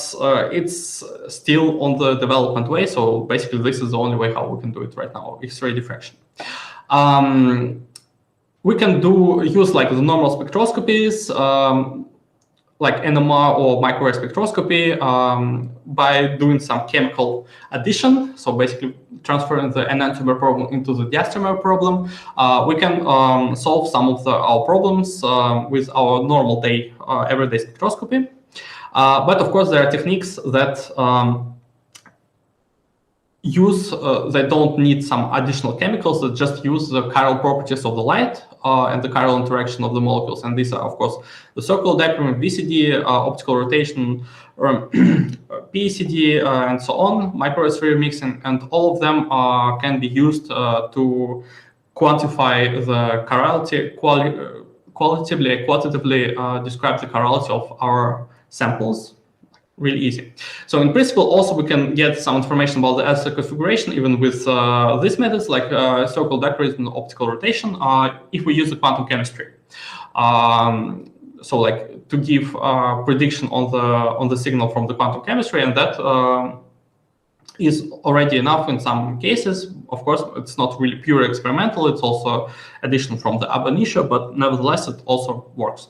it's still on the development way. So basically, this is the only way how we can do it right now, X-ray diffraction. We can use like the normal spectroscopies, like NMR or microwave spectroscopy, by doing some chemical addition. So basically transferring the enantiomer problem into the diastereomer problem. We can solve some of our problems with our normal everyday spectroscopy. But of course, there are techniques that they don't need some additional chemicals, that just use the chiral properties of the light and the chiral interaction of the molecules. And these are, of course, the circular dichroism, VCD, optical rotation, PECD, and so on, microwave three-way mixing, and all of them can be used to quantify the chirality, qualitatively describe the chirality of our samples. Really easy. So in principle, also we can get some information about the absolute configuration even with these methods like circular dichroism and optical rotation if we use the quantum chemistry. So like to give prediction on the signal from the quantum chemistry, and that is already enough in some cases. Of course, it's not really pure experimental. It's also addition from the ab initio, but nevertheless, it also works.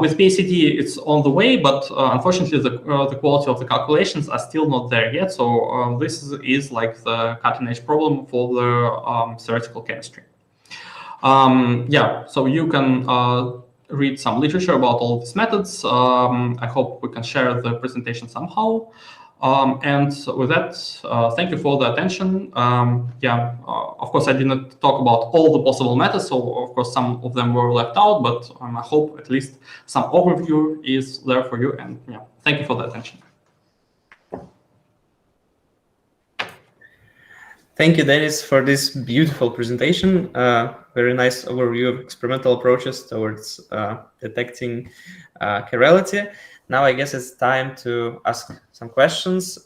With PECD, it's on the way, but unfortunately, the quality of the calculations are still not there yet. So this is like the cutting-edge problem for the theoretical chemistry. Yeah, so you can read some literature about all these methods. I hope we can share the presentation somehow. And with that, thank you for the attention. Yeah, of course, I didn't talk about all the possible methods, so of course some of them were left out, but I hope at least some overview is there for you. And yeah, thank you for the attention. Thank you, Denis, for this beautiful presentation. Very nice overview of experimental approaches towards detecting chirality. Now I guess it's time to ask some questions.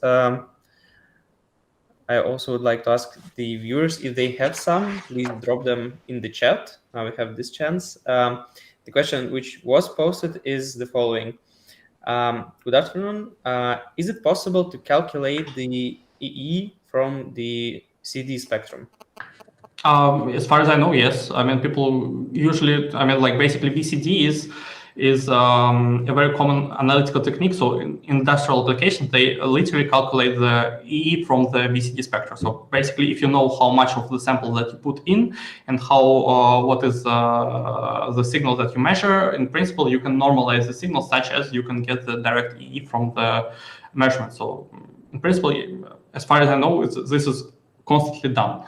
I also would like to ask the viewers if they have some, please drop them in the chat. Now we have this chance. The question which was posted is the following. Good afternoon. Is it possible to calculate the EE from the CD spectrum? As far as I know, yes. I mean, people usually, I mean, like basically VCD is a very common analytical technique. So in industrial applications, they literally calculate the EE from the VCD spectrum. So basically, if you know how much of the sample that you put in and how what is the signal that you measure, in principle, you can normalize the signal such as you can get the direct EE from the measurement. So in principle, as far as I know, this is constantly done.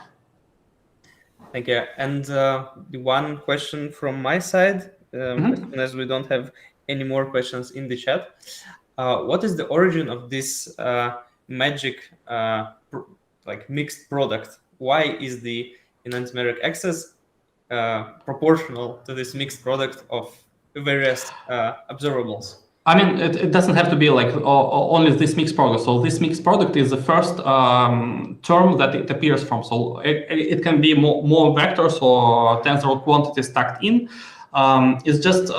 Thank you. And the one question from my side, as soon as we don't have any more questions in the chat, what is the origin of this magic like mixed product? Why is the enantiomeric axis proportional to this mixed product of various observables? I mean, it doesn't have to be like only this mixed product. So this mixed product is the first term that it appears from. So it can be more vectors or tensor quantities stacked in. It's just,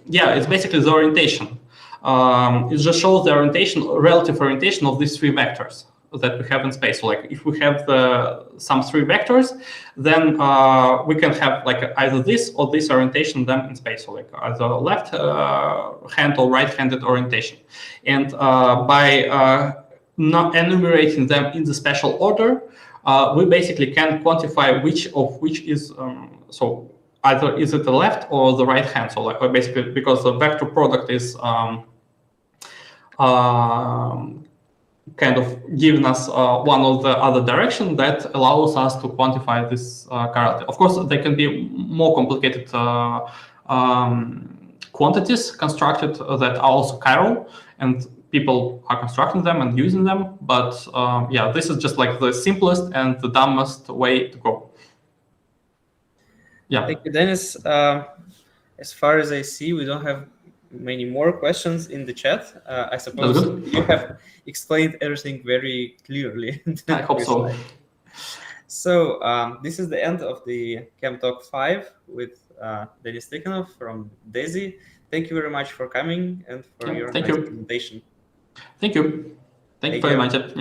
yeah, it's basically the orientation. It just shows the orientation, relative orientation of these three vectors that we have in space. So like if we have some three vectors, then we can have like either this or this orientation them in space. So like either left hand or right-handed orientation. And by not enumerating them in the special order, we basically can quantify which is, so either is it the left or the right hand. So like basically because the vector product is kind of giving us one or the other direction that allows us to quantify this chirality. Of course, there can be more complicated quantities constructed that are also chiral, and people are constructing them and using them. But yeah, this is just like the simplest and the dumbest way to go. Yeah. Thank you, Denis. As far as I see, we don't have many more questions in the chat. I suppose you have explained everything very clearly. I hope so. So this is the end of the ChemTalk 5 with Denis Tikhonov from DESY. Thank you very much for coming and for your nice presentation. Thank you. Thank you very much.